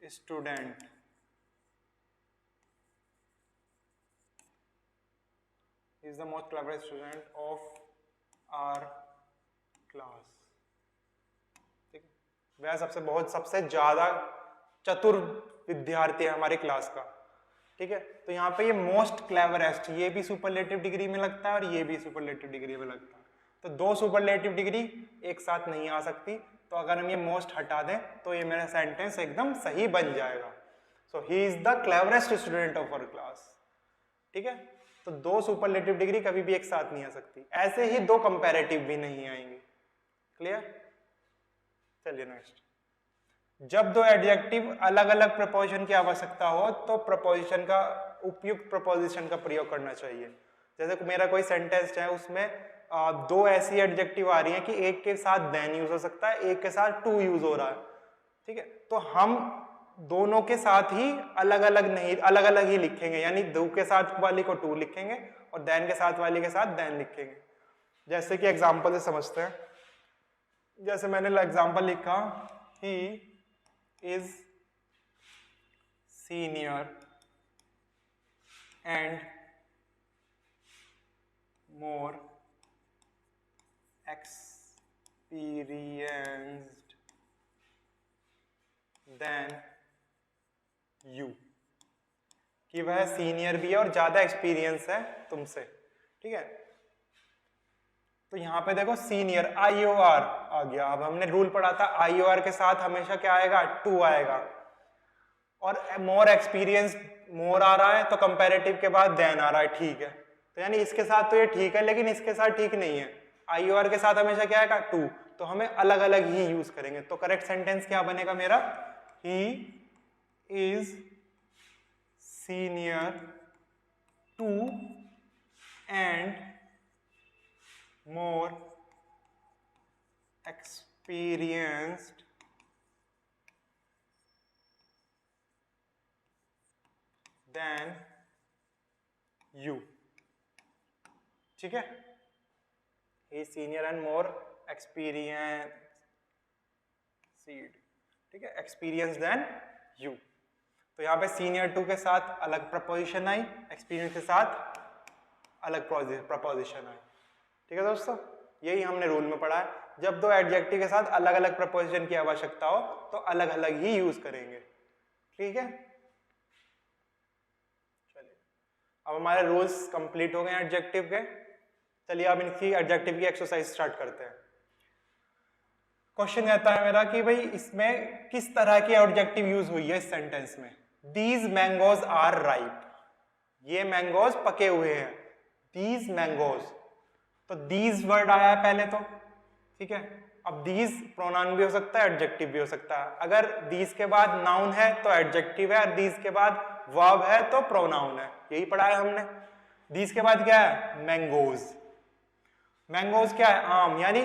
student is the most cleverest student of our class। ठीक है, वह सबसे ज्यादा चतुर विद्यार्थी है हमारी क्लास का। ठीक है, तो यहाँ पे ये मोस्ट क्लेवरेस्ट ये भी सुपरलेटिव डिग्री में लगता है और ये भी सुपरलेटिव डिग्री में लगता है। तो दो सुपरलेटिव डिग्री एक साथ नहीं आ सकती, तो अगर हम ये मोस्ट हटा दें तो ये मेरा सेंटेंस एकदम सही बन जाएगा। So he is the cleverest student of our class. ठीक है, तो दो सुपरलेटिव डिग्री कभी भी एक साथ नहीं आ सकती, ऐसे ही दो कंपैरेटिव भी नहीं आएंगे। क्लियर। चलिए नेक्स्ट, जब दो एडजेक्टिव अलग अलग प्रपोजिशन की आवश्यकता हो तो प्रपोजिशन का उपयुक्त प्रपोजिशन का प्रयोग करना चाहिए। जैसे मेरा कोई सेंटेंस है, उसमें दो ऐसी एडजेक्टिव आ रही हैं कि एक के साथ देन यूज हो सकता है, एक के साथ टू यूज हो रहा है। ठीक है, तो हम दोनों के साथ ही अलग अलग ही लिखेंगे, यानी दो के साथ वाली को टू लिखेंगे और देन के साथ वाली के साथ देन लिखेंगे। जैसे कि एग्जांपल से समझते हैं, जैसे मैंने एग्जांपल लिखा, he is senior and more experienced than you, कि वह सीनियर भी है और ज्यादा एक्सपीरियंस है तुमसे। ठीक है, तो यहां पे देखो सीनियर IOR आ गया। अब हमने रूल पढ़ा था IOR के साथ हमेशा क्या आएगा, टू आएगा। और मोर एक्सपीरियंस मोर आ रहा है तो कंपैरेटिव के बाद देन आ रहा है। ठीक है, तो यानी इसके साथ तो ये ठीक है, लेकिन इसके साथ ठीक नहीं है। IOR के साथ हमेशा क्या आएगा, टू, तो हमें अलग अलग ही यूज करेंगे। तो करेक्ट सेंटेंस क्या बनेगा मेरा, ही is senior to and more experienced than you। ठीक है, he is senior and more experienced, ठीक है, experienced than you। तो यहाँ पे सीनियर टू के साथ अलग प्रपोजिशन आई, एक्सपीरियंस के साथ अलग प्रपोजिशन आई। ठीक है दोस्तों, यही हमने रूल में पढ़ा है। जब दो एडजेक्टिव के साथ अलग अलग प्रपोजिशन की आवश्यकता हो तो अलग अलग ही यूज करेंगे। ठीक है, चलिए अब हमारे रूल्स कंप्लीट हो गए एडजेक्टिव के। चलिए अब इनकी एडजेक्टिव की एक्सरसाइज स्टार्ट करते हैं। क्वेश्चन कहता है मेरा कि भाई इसमें किस तरह की एडजेक्टिव यूज हुई है इस सेंटेंस में। These mangoes are ripe, ये मैंगोज पके हुए हैं। These mangoes, तो these वर्ड आया है पहले तो। ठीक है, अब these प्रोनाउन भी हो सकता है, एडजेक्टिव भी हो सकता है। अगर these के बाद नाउन है तो एडजेक्टिव है, और these के बाद वर्ब है तो प्रोनाउन है। यही पढ़ा है हमने। these के बाद क्या है, मैंगोज। मैंगोज क्या है, आम, यानी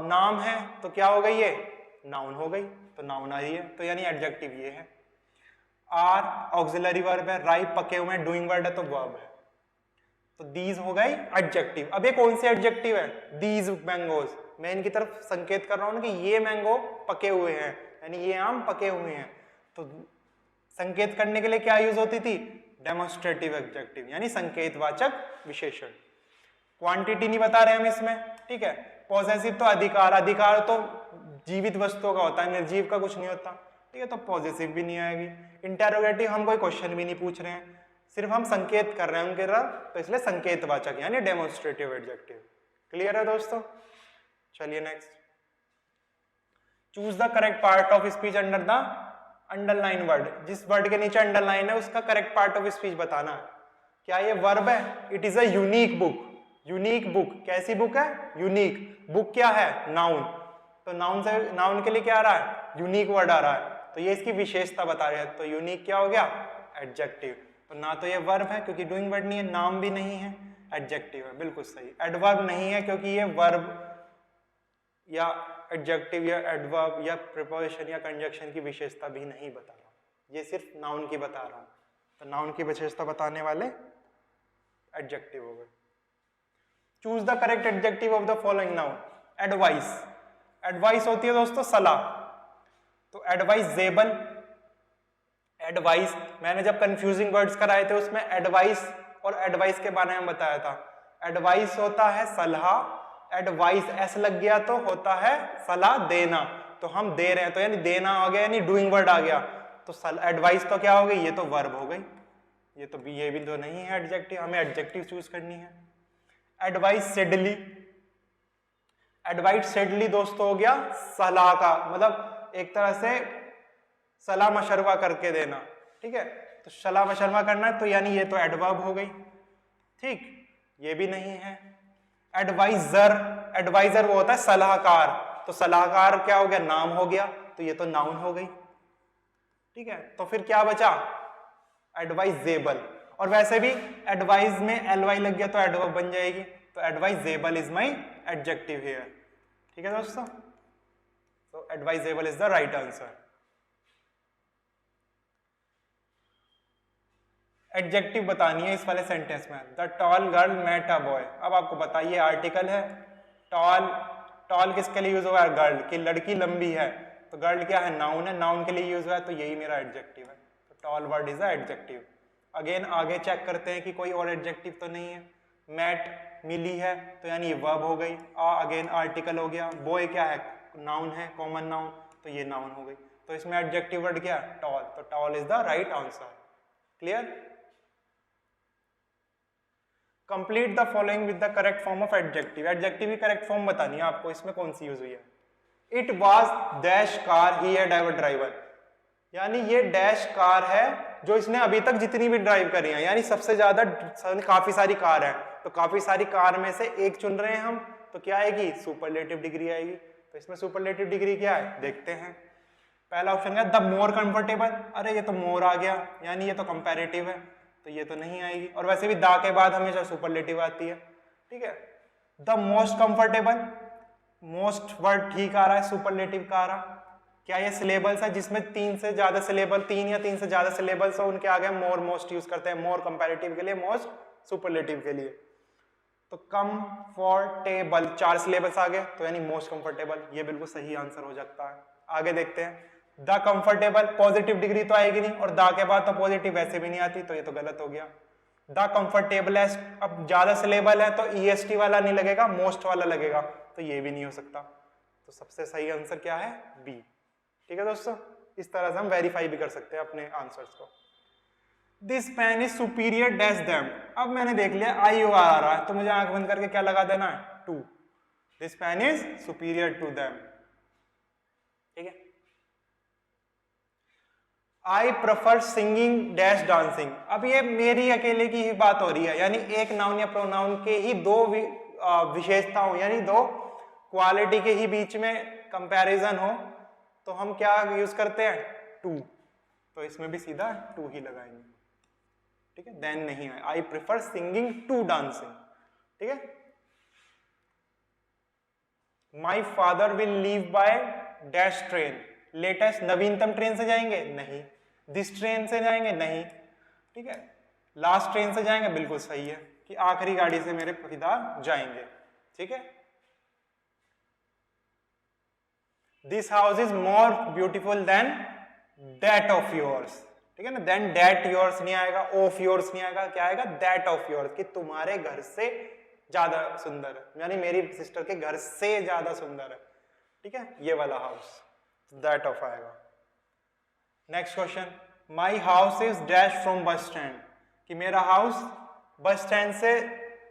नाम है तो क्या हो गई, ये नाउन हो गई, तो नाउन आई है, तो यानी एडजेक्टिव ये है। आर ऑक्सिलरी वर्ब है, राइप पके हुए हैं, डूइंग वर्ड है तो वर्ब है, तो दीज हो गई एडजेक्टिव। अब ये कौन सी एडजेक्टिव है, दीज मैंगोज। मैं इनकी तरफ संकेत कर रहा हूं कि ये मैंगो पके हुए हैं, यानी ये आम पके हुए हैं। तो संकेत करने के लिए क्या यूज होती थी, डेमोन्स्ट्रेटिव एडजेक्टिव, यानी संकेतवाचक विशेषण। क्वांटिटी नहीं बता रहे हम इसमें, ठीक है, पॉजेसिव तो अधिकार, अधिकार तो जीवित वस्तुओं का होता है, निर्जीव का कुछ नहीं होता, ठीक है, तो पॉजेसिव भी नहीं आएगी। इंटेरोगेटिव हम कोई क्वेश्चन भी नहीं पूछ रहे हैं, सिर्फ हम संकेत कर रहे हैं उनके तरफ, तो इसलिए संकेतवाचक यानी डेमोन्स्ट्रेटिव एडजेक्टिव। क्लियर है दोस्तों? चलिए next, choose the correct part of speech under the underline word. जिस वर्ड के नीचे अंडरलाइन है उसका करेक्ट पार्ट ऑफ स्पीच बताना है। क्या ये वर्ब है? It is a unique book. Unique book कैसी बुक है? यूनिक। बुक क्या है? नाउन। तो नाउन से, नाउन के लिए क्या आ रहा है? यूनिक वर्ड आ रहा है, तो ये इसकी विशेषता बता रही है, तो यूनिक क्या हो गया? एडजेक्टिव। तो ना तो ये वर्ब है क्योंकि डूइंग वर्ड नहीं है, नाम भी नहीं है, एडजेक्टिव है, बिल्कुल सही। एडवर्ब नहीं है क्योंकि ये वर्ब या एडजेक्टिव या एडवर्ब या प्रीपोजिशन या कंजक्शन की विशेषता भी नहीं बता रहा, ये सिर्फ नाउन की बता रहा हूं, तो नाउन की विशेषता बताने वाले एडजेक्टिव हो गए। Choose the correct adjective of the following noun. Advice. Advice होती है दोस्तों सलाह, तो एडवाइजेबल। एडवाइस मैंने जब कंफ्यूजिंग वर्ड्स कराए थे उसमें एडवाइस और एडवाइस के बारे में बताया था। एडवाइस होता है सलाह, एडवाइस एस लग गया तो होता है सलाह देना, तो हम दे रहे हैं तो यानी देना आ गया, यानी डूइंग वर्ड आ गया, तो एडवाइस तो क्या हो गई? ये तो वर्ब हो गई, ये तो ये भी तो नहीं है एडजेक्टिव, हमें एडजेक्टिव चूज करनी है। एडवाइसेडली। एडवाइसेडली दोस्तों हो गया सलाह का, मतलब एक तरह से सलाह मशवरा करके देना, ठीक है, तो सलाह मशवरा करना है, तो यानी ये तो एडवर्ब हो गई, ठीक, ये भी नहीं है। एडवाइजर। एडवाइजर वो होता है सलाहकार, तो सलाहकार क्या हो गया? नाम हो गया, तो ये तो नाउन हो गई, ठीक है, तो फिर क्या बचा? एडवाइजेबल। और वैसे भी एडवाइज में एलवाई लग गया तो एडवर्ब बन जाएगी, तो advisable is my adjective here, ठीक है दोस्तों, तो advisable is the right answer. Adjective बतानी है इस वाले सेंटेंस में। The tall girl met a boy. अब आपको बताइए आर्टिकल है, टॉल, टॉल किसके लिए यूज हुआ है? गर्ल, की लड़की लंबी है, तो गर्ल क्या है? नाउन है, नाउन के लिए यूज हुआ है, तो यही मेरा एडजेक्टिव है, तो tall word is a adjective. Again आगे चेक करते हैं कि कोई और एडजेक्टिव तो नहीं है। मैट मिली है, तो यानी ये वर्ब हो गई, अगेन आर्टिकल हो गया। बॉय क्या है? नाउन है, कॉमन नाउन, तो ये नाउन हो गई, तो इसमें एडजेक्टिव वर्ड क्या? टॉल, तो tall is the right answer. Clear? Complete the following with the correct form of adjective. Adjective की करेक्ट फॉर्म बतानी है आपको, इसमें कौन सी यूज हुई है? It was dash car he had ever driver, यानी ये डैश कार है जो इसने अभी तक जितनी भी ड्राइव करी है, यानी सबसे ज्यादा, काफी सारी कार है, तो काफी सारी कार में से एक चुन रहे हैं हम, तो क्या आएगी? सुपरलेटिव डिग्री आएगी। तो इसमें सुपरलेटिव डिग्री क्या है देखते हैं। पहला ऑप्शन है द मोर कंफर्टेबल, अरे ये तो मोर आ गया, यानी ये तो कंपैरेटिव है, तो ये तो नहीं आएगी, और वैसे भी दा के बाद हमेशा सुपरलेटिव आती है, ठीक है। The most comfortable, most word ठीक आ रहा है, सुपरलेटिव का आ रहा। क्या ये सिलेबल्स है जिसमें 3 से ज्यादा सिलेबल, 3 या 3 से ज्यादा सिलेबल्स हो, उनके आगे मोर मोस्ट यूज करते हैं, मोर कंपैरेटिव के लिए, मोस्ट सुपरलेटिव के लिए। तो कंफर्टेबल 4 सिलेबल्स आ गए, तो यानी मोस्ट कंफर्टेबल, ये बिल्कुल सही आंसर हो जाता है। आगे देखते हैं, द कंफर्टेबल, पॉजिटिव डिग्री तो आएगी नहीं, और दा के बाद तो पॉजिटिव वैसे भी नहीं आती, तो ये तो गलत हो गया। द कंफर्टेबलेस्ट, अब ज्यादा सिलेबल है तो ईएसटी वाला नहीं लगेगा, मोस्ट वाला लगेगा, तो ये भी नहीं हो सकता। तो सबसे सही आंसर क्या है? बी। ठीक है दोस्तों, इस तरह से हम वेरीफाई भी कर सकते हैं अपने आंसर्स को। This pen is superior dash them, अब मैंने देख लिया आई यू आर आ रहा है, तो मुझे आंख बंद करके क्या लगा देना है? To. This pen is superior to them, ठीक है। I prefer singing dash dancing, अब ये मेरी अकेले की ही बात हो रही है, यानी एक नाउन या प्रोनाउन के ही दो विशेषताओं, यानी दो क्वालिटी के ही बीच में कंपैरिजन हो, तो हम क्या यूज करते हैं? टू, तो इसमें भी सीधा टू ही लगाएंगे, ठीक है। देन नहीं है, I prefer singing to dancing, ठीक है। My father will leave by dash train, latest नवीनतम ट्रेन से जाएंगे? नहीं। दिस ट्रेन से जाएंगे? नहीं, ठीक है। लास्ट ट्रेन से जाएंगे? बिल्कुल सही है कि आखिरी गाड़ी से मेरे पिता जाएंगे, ठीक है। This house is more beautiful then that of yours, ठीक है ना। देन दैट योर्स नहीं आएगा, ऑफ योर्स नहीं आएगा, क्या आएगा? दैट ऑफ योर्स, कि तुम्हारे घर से ज्यादा सुंदर है, यानी मेरी सिस्टर के घर से ज्यादा सुंदर है, ठीक है, ये वाला हाउस, दैट ऑफ आएगा। Next question, my house is dash from bus stand, कि मेरा हाउस बस स्टैंड से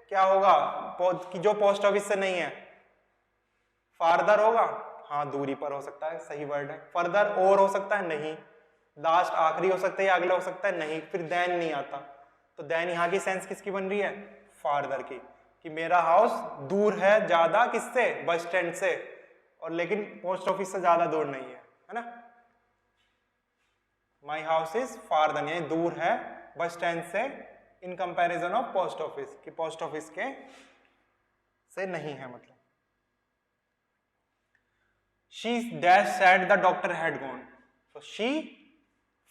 क्या होगा, कि जो पोस्ट ऑफिस से नहीं है, फारदर होगा, हाँ दूरी पर हो सकता है, सही वर्ड है। फर्दर और हो सकता है, नहीं। लास्ट आखिरी हो सकता है या अगला हो सकता है, नहीं। फिर देन नहीं आता, तो देन यहाँ की सेंस किसकी बन रही है, फारदर की, कि मेरा हाउस दूर है ज्यादा किससे, बस स्टैंड से, और लेकिन पोस्ट ऑफिस से ज्यादा दूर नहीं है ना। माई हाउस इज फारदर, यानी दूर है बस स्टैंड से in comparison of post office, कि पोस्ट ऑफिस के से नहीं है मतलब। She dash said the doctor had gone, so she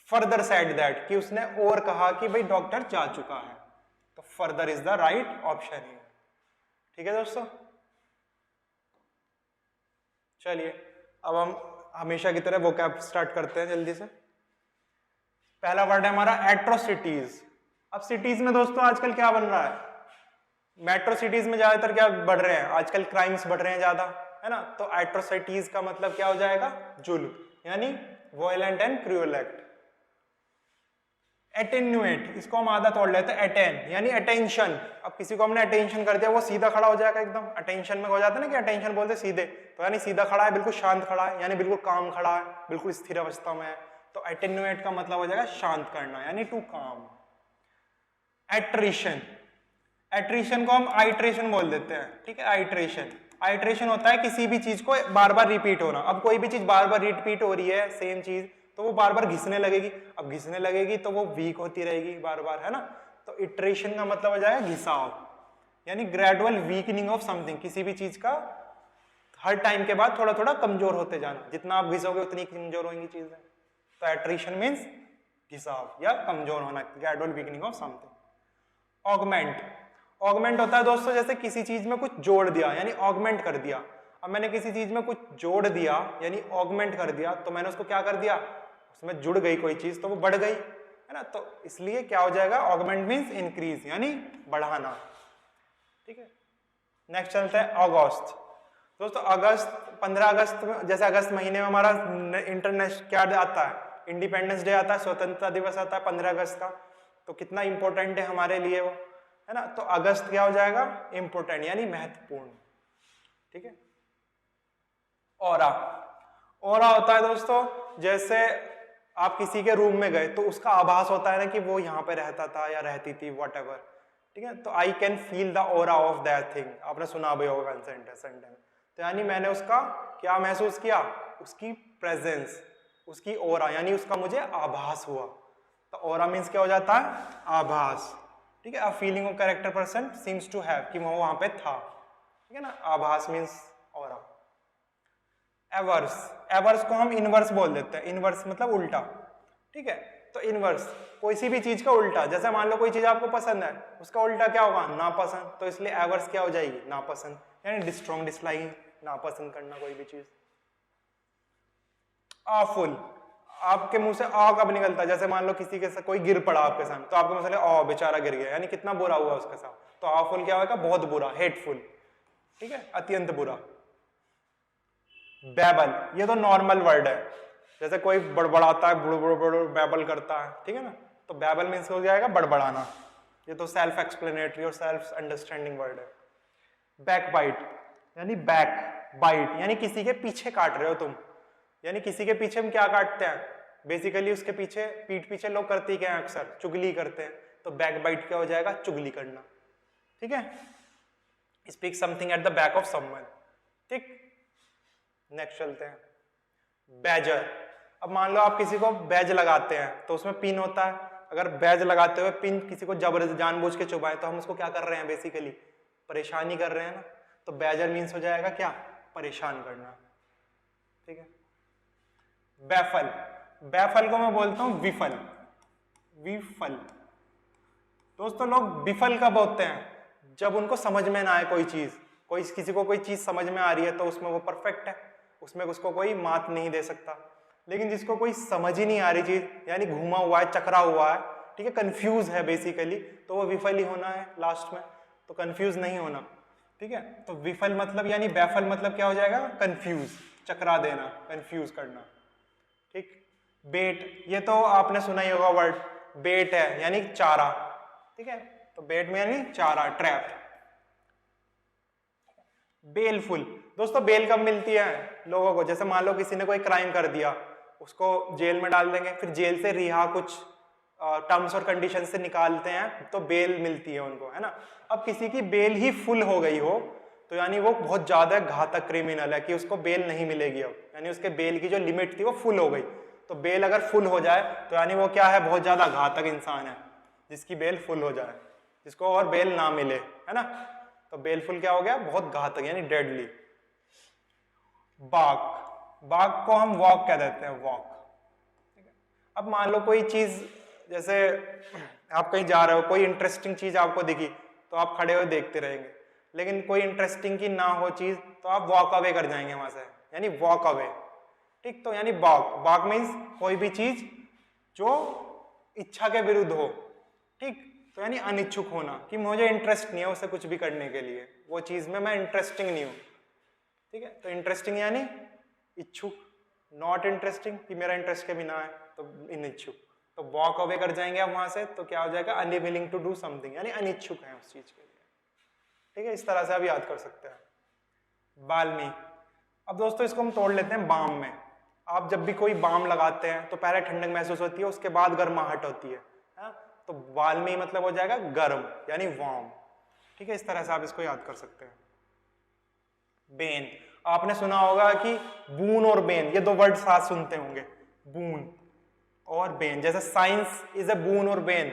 further said that, कि उसने और कहा कि भाई डॉक्टर जा चुका है, तो further is the right option है, ठीक है दोस्तों। चलिए अब हम हमेशा की तरह वोकैब स्टार्ट करते हैं जल्दी से। पहला वर्ड है हमारा एट्रोसिटीज। अब सिटीज में दोस्तों आजकल क्या बन रहा है, मेट्रो सिटीज में ज्यादातर क्या बढ़ रहे हैं, आजकल क्राइम्स बढ़ रहे हैं ज्यादा, है ना, तो एट्रोसिटीज का मतलब क्या हो जाएगा, जुल्म, यानी violent and cruel act. Attenuate, इसको हम आधा तोड़ लेते हैं, अटेन यानी अटेंशन। अब किसी को हमने अटेंशन कर दिया, वो सीधा खड़ा हो जाएगा एकदम, अटेंशन में हो जाता है ना कि अटेंशन बोलते सीधे, तो यानी सीधा खड़ा है, बिल्कुल शांत खड़ा है, यानी बिल्कुल काम खड़ा है, बिल्कुल स्थिर अवस्था में है, तो अटेन्यूएट का मतलब हो जाएगा शांत करना, यानी टू काम। एट्रिशन, एट्रिशन को हम आइट्रेशन बोल देते हैं, ठीक है, आइट्रेशन। आइट्रेशन होता है किसी भी चीज को बार बार रिपीट होना। अब कोई भी चीज बार बार रिपीट हो रही है सेम चीज, तो वो बार बार घिसने लगेगी, अब घिसने लगेगी तो वो वीक होती रहेगी बार बार, है ना, तो इटरेशन का मतलब हो जाएगा घिसाव, यानी ग्रेजुअल वीकनिंग ऑफ समथिंग, किसी भी चीज का हर टाइम के बाद थोड़ा थोड़ा कमजोर होते जाना, जितना आप घिसोगे उतनी कमजोर होंगी चीजें, तो एट्रिशन मीन्स घिसाव या कमजोर होना, gradual weakening of something. Augment, augment होता है दोस्तों जैसे किसी चीज में कुछ जोड़ दिया, यानी ऑगमेंट कर दिया। अब मैंने किसी चीज में कुछ जोड़ दिया यानी ऑगमेंट कर दिया, तो मैंने उसको क्या कर दिया, उसमें जुड़ गई कोई चीज तो वो बढ़ गई, है ना, तो इसलिए क्या हो जाएगा, ऑगमेंट मीन्स इंक्रीज, यानी बढ़ाना, ठीक है। नेक्स्ट चलता है अगस्त। दोस्तों अगस्त, 15 अगस्त में, जैसे अगस्त महीने में हमारा इंटरनेशनल क्या आता है, इंडिपेंडेंस डे आता है, स्वतंत्रता दिवस आता है 15 अगस्त का, तो कितना इंपॉर्टेंट है हमारे लिए वो, है ना, तो अगस्त क्या हो जाएगा, इंपॉर्टेंट यानी महत्वपूर्ण, ठीक है। ऑरा, ऑरा होता है दोस्तों जैसे आप किसी के रूम में गए तो उसका आभास होता है ना कि वो यहाँ पे रहता था या रहती थी, व्हाटएवर, ठीक है, तो I can feel the aura of that thing, आपने सुना भी होगा सेंटेंस, तो यानी मैंने उसका क्या महसूस किया, उसकी प्रेजेंस, उसकी ऑरा, यानी उसका मुझे आभास हुआ, तो ऑरा मीन्स क्या हो जाता है, आभास, ठीक है। A feeling of character person seems to have, कि वो वहां पे था, ठीक है ना, आभास मीन्स ऑरा। एवर्स, एवर्स को हम इनवर्स बोल देते हैं, इनवर्स मतलब उल्टा, ठीक है, तो इनवर्स कोई सी भी चीज का उल्टा, जैसे मान लो कोई चीज आपको पसंद है, उसका उल्टा क्या होगा, नापसंद, तो इसलिए एवर्स क्या हो जाएगी, नापसंद, यानी स्ट्रॉन्ग डिसलाइकिंग, नापसंद करना कोई भी चीज। आफुल, आपके मुंह से आ कब निकलता है, जैसे मान लो किसी के साथ कोई गिर पड़ा आपके सामने, तो आपके मुंह से ओ बेचारा गिर गया, यानी कितना बुरा हुआ उसके साथ, तो आफुल क्या होगा, बहुत बुरा, हेटफुल, ठीक है, अत्यंत बुरा। बैबल, ये तो नॉर्मल वर्ड है, जैसे कोई बड़बड़ाता है, बुड़ बैबल करता है, ठीक है ना, तो बैबल मीन्स हो जाएगा बड़बड़ाना, ये तो सेल्फ एक्सप्लेनेटरी और सेल्फ अंडरस्टैंडिंग वर्ड है। बैक बाइट, यानी बैक बाइट, यानी किसी के पीछे काट रहे हो तुम, यानी किसी के पीछे हम क्या काटते हैं, बेसिकली उसके पीछे, पीठ पीछे लोग करते क्या है, अक्सर चुगली करते हैं, तो बैक बाइट क्या हो जाएगा, चुगली करना, ठीक है, speak something at the back of someone, ठीक। नेक्स्ट चलते हैं, बैजर। अब मान लो आप किसी को बैज लगाते हैं तो उसमें पिन होता है, अगर बैज लगाते हुए पिन किसी को जबरदस्ती जानबूझ के चुभाए तो हम उसको क्या कर रहे हैं, बेसिकली परेशानी कर रहे हैं ना, तो बैजर मीन्स हो जाएगा क्या, परेशान करना, ठीक है। बैफल, बैफल को मैं बोलता हूं विफल, विफल। दोस्तों लोग विफल कब होते हैं, जब उनको समझ में ना आए कोई चीज, कोई किसी को कोई चीज समझ में आ रही है तो उसमें वो परफेक्ट है, उसमें उसको कोई मात नहीं दे सकता, लेकिन जिसको कोई समझ ही नहीं आ रही चीज, यानी घूमा हुआ है, चकरा हुआ है, ठीक है, कंफ्यूज है बेसिकली, तो वो विफल ही होना है लास्ट में, तो कंफ्यूज नहीं होना, ठीक है। तो विफल मतलब यानी बैफल मतलब क्या हो जाएगा, कंफ्यूज, चकरा देना, कंफ्यूज करना, ठीक। बेट, ये तो आपने सुना ही होगा वर्ड, बेट है यानी चारा, ठीक है। तो बेट में यानी चारा, ट्रैप। बेलफुल, दोस्तों बेल कब मिलती है लोगों को, जैसे मान लो किसी ने कोई क्राइम कर दिया, उसको जेल में डाल देंगे, फिर जेल से रिहा कुछ टर्म्स और कंडीशन से निकालते हैं तो बेल मिलती है उनको, है ना। अब किसी की बेल ही फुल हो गई हो तो यानी वो बहुत ज्यादा घातक क्रिमिनल है कि उसको बेल नहीं मिलेगी अब, यानी उसके बेल की जो लिमिट थी वो फुल हो गई। तो बेल अगर फुल हो जाए तो यानी वो क्या है, बहुत ज्यादा घातक इंसान है, जिसकी बेल फुल हो जाए, जिसको और बेल ना मिले, है ना। तो बेलफुल क्या हो गया, बहुत घातक यानी डेडली। बाग, बाग को हम वॉक कह देते हैं, वॉक, ठीक है। अब मान लो कोई चीज, जैसे आप कहीं जा रहे हो, कोई इंटरेस्टिंग चीज आपको दिखी तो आप खड़े हुए देखते रहेंगे, लेकिन कोई इंटरेस्टिंग की ना हो चीज तो आप वॉक अवे कर जाएंगे वहां से, यानी वॉक अवे, ठीक। तो यानी बाग, बाग मीन्स कोई भी चीज जो इच्छा के विरुद्ध हो, ठीक। तो यानी अनिच्छुक होना, कि मुझे इंटरेस्ट नहीं है उसे कुछ भी करने के लिए, वो चीज में मैं इंटरेस्टिंग नहीं हूं, ठीक है। तो इंटरेस्टिंग यानी इच्छुक, नॉट इंटरेस्टिंग कि मेरा इंटरेस्ट के बिना है, तो अनिच्छुक। तो वॉक अवे कर जाएंगे आप वहां से तो क्या हो जाएगा, अनविलिंग टू डू समथिंग, यानी अनिच्छुक है उस चीज के लिए, ठीक है। इस तरह से आप याद कर सकते हैं। बाल्मी, अब दोस्तों इसको हम तोड़ लेते हैं बाम में। आप जब भी कोई बाम लगाते हैं तो पहले ठंडक महसूस होती है, उसके बाद गर्माहट होती है, तो बाल्मी मतलब हो जाएगा गर्म यानी वार्म, ठीक है। इस तरह से आप इसको याद कर सकते हैं। बेन, आपने सुना होगा कि बून और बेन, ये दो वर्ड साथ सुनते होंगे, बून और बेन। जैसे साइंस इज ए बून और बेन,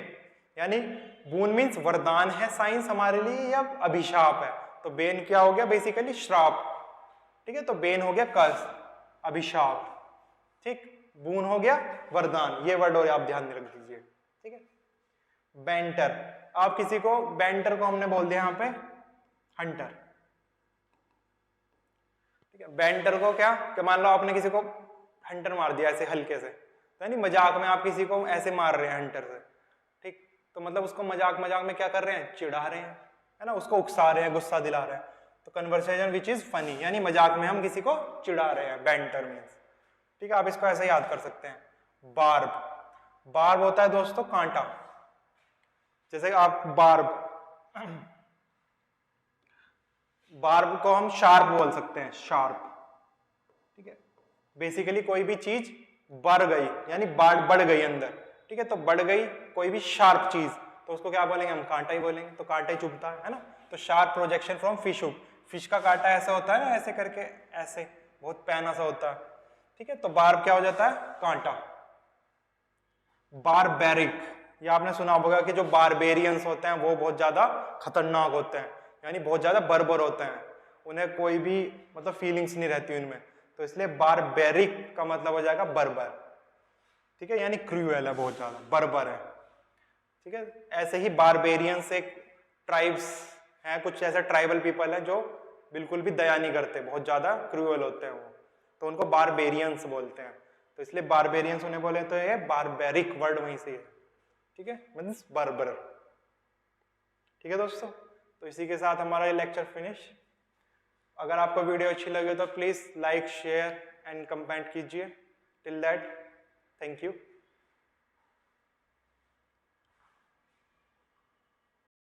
यानी बून मीन्स वरदान है साइंस हमारे लिए या अभिशाप है, तो बेन क्या हो गया, बेसिकली श्राप, ठीक है। तो बेन हो गया कर्ज, अभिशाप, ठीक। बून हो गया वरदान, ये वर्ड और आप ध्यान में रख दीजिए, ठीक है। बेंटर, आप किसी को, बेंटर को हमने बोल दिया यहाँ पे हंटर, ठीक है। बेंटर को क्या, कि मान लो आपने किसी को हंटर मार दिया ऐसे हल्के से, तो यानी मजाक में आप किसी को ऐसे मार रहे हैं हंटर से, ठीक। तो मतलब उसको मजाक मजाक में क्या कर रहे हैं, चिढ़ा रहे हैं, है ना, उसको उकसा रहे हैं, गुस्सा दिला रहे हैं। तो कन्वर्सेशन विच इज फनी, यानी मजाक में हम किसी को चिढ़ा रहे हैं, बेंटर मीन्स, ठीक है। आप इसको ऐसे याद कर सकते हैं। बार्ब, बार्ब होता है दोस्तों कांटा, जैसे आप बार्ब, बार्ब को हम शार्प बोल सकते हैं, शार्प, ठीक है। बेसिकली कोई भी चीज बढ़ गई यानी बढ़ गई अंदर, ठीक है। तो बढ़ गई कोई भी शार्प चीज तो उसको क्या बोलेंगे, हम कांटा ही बोलेंगे, तो कांटा ही चुभता है ना। तो sharp projection from fish hook, fish का कांटा ऐसा होता है ना, ऐसे करके ऐसे बहुत पैना सा होता है, ठीक है। तो बार्ब क्या हो जाता है, कांटा। बारबेरिक, ये आपने सुना होगा कि जो बारबेरियंस होते हैं वो बहुत ज्यादा खतरनाक होते हैं, यानी बहुत ज्यादा बर्बर होते हैं, उन्हें कोई भी मतलब फीलिंग्स नहीं रहती उनमें, तो इसलिए बारबेरिक का मतलब हो जाएगा बर्बर, ठीक है। यानी क्रूएल है, बहुत ज्यादा बर्बर है, ठीक है। ऐसे ही बारबेरियंस एक ट्राइब्स हैं, कुछ ऐसे ट्राइबल पीपल हैं जो बिल्कुल भी दया नहीं करते, बहुत ज्यादा क्रूएल होते हैं वो, तो उनको बारबेरियंस बोलते हैं। तो इसलिए बारबेरियंस उन्हें बोले तो ये बारबेरिक वर्ड वहीं से है, ठीक है, मींस बर्बर, ठीक है दोस्तों। तो इसी के साथ हमारा ये लेक्चर फिनिश। अगर आपको वीडियो अच्छी लगे तो please like, share and comment कीजिए। Till that, thank you.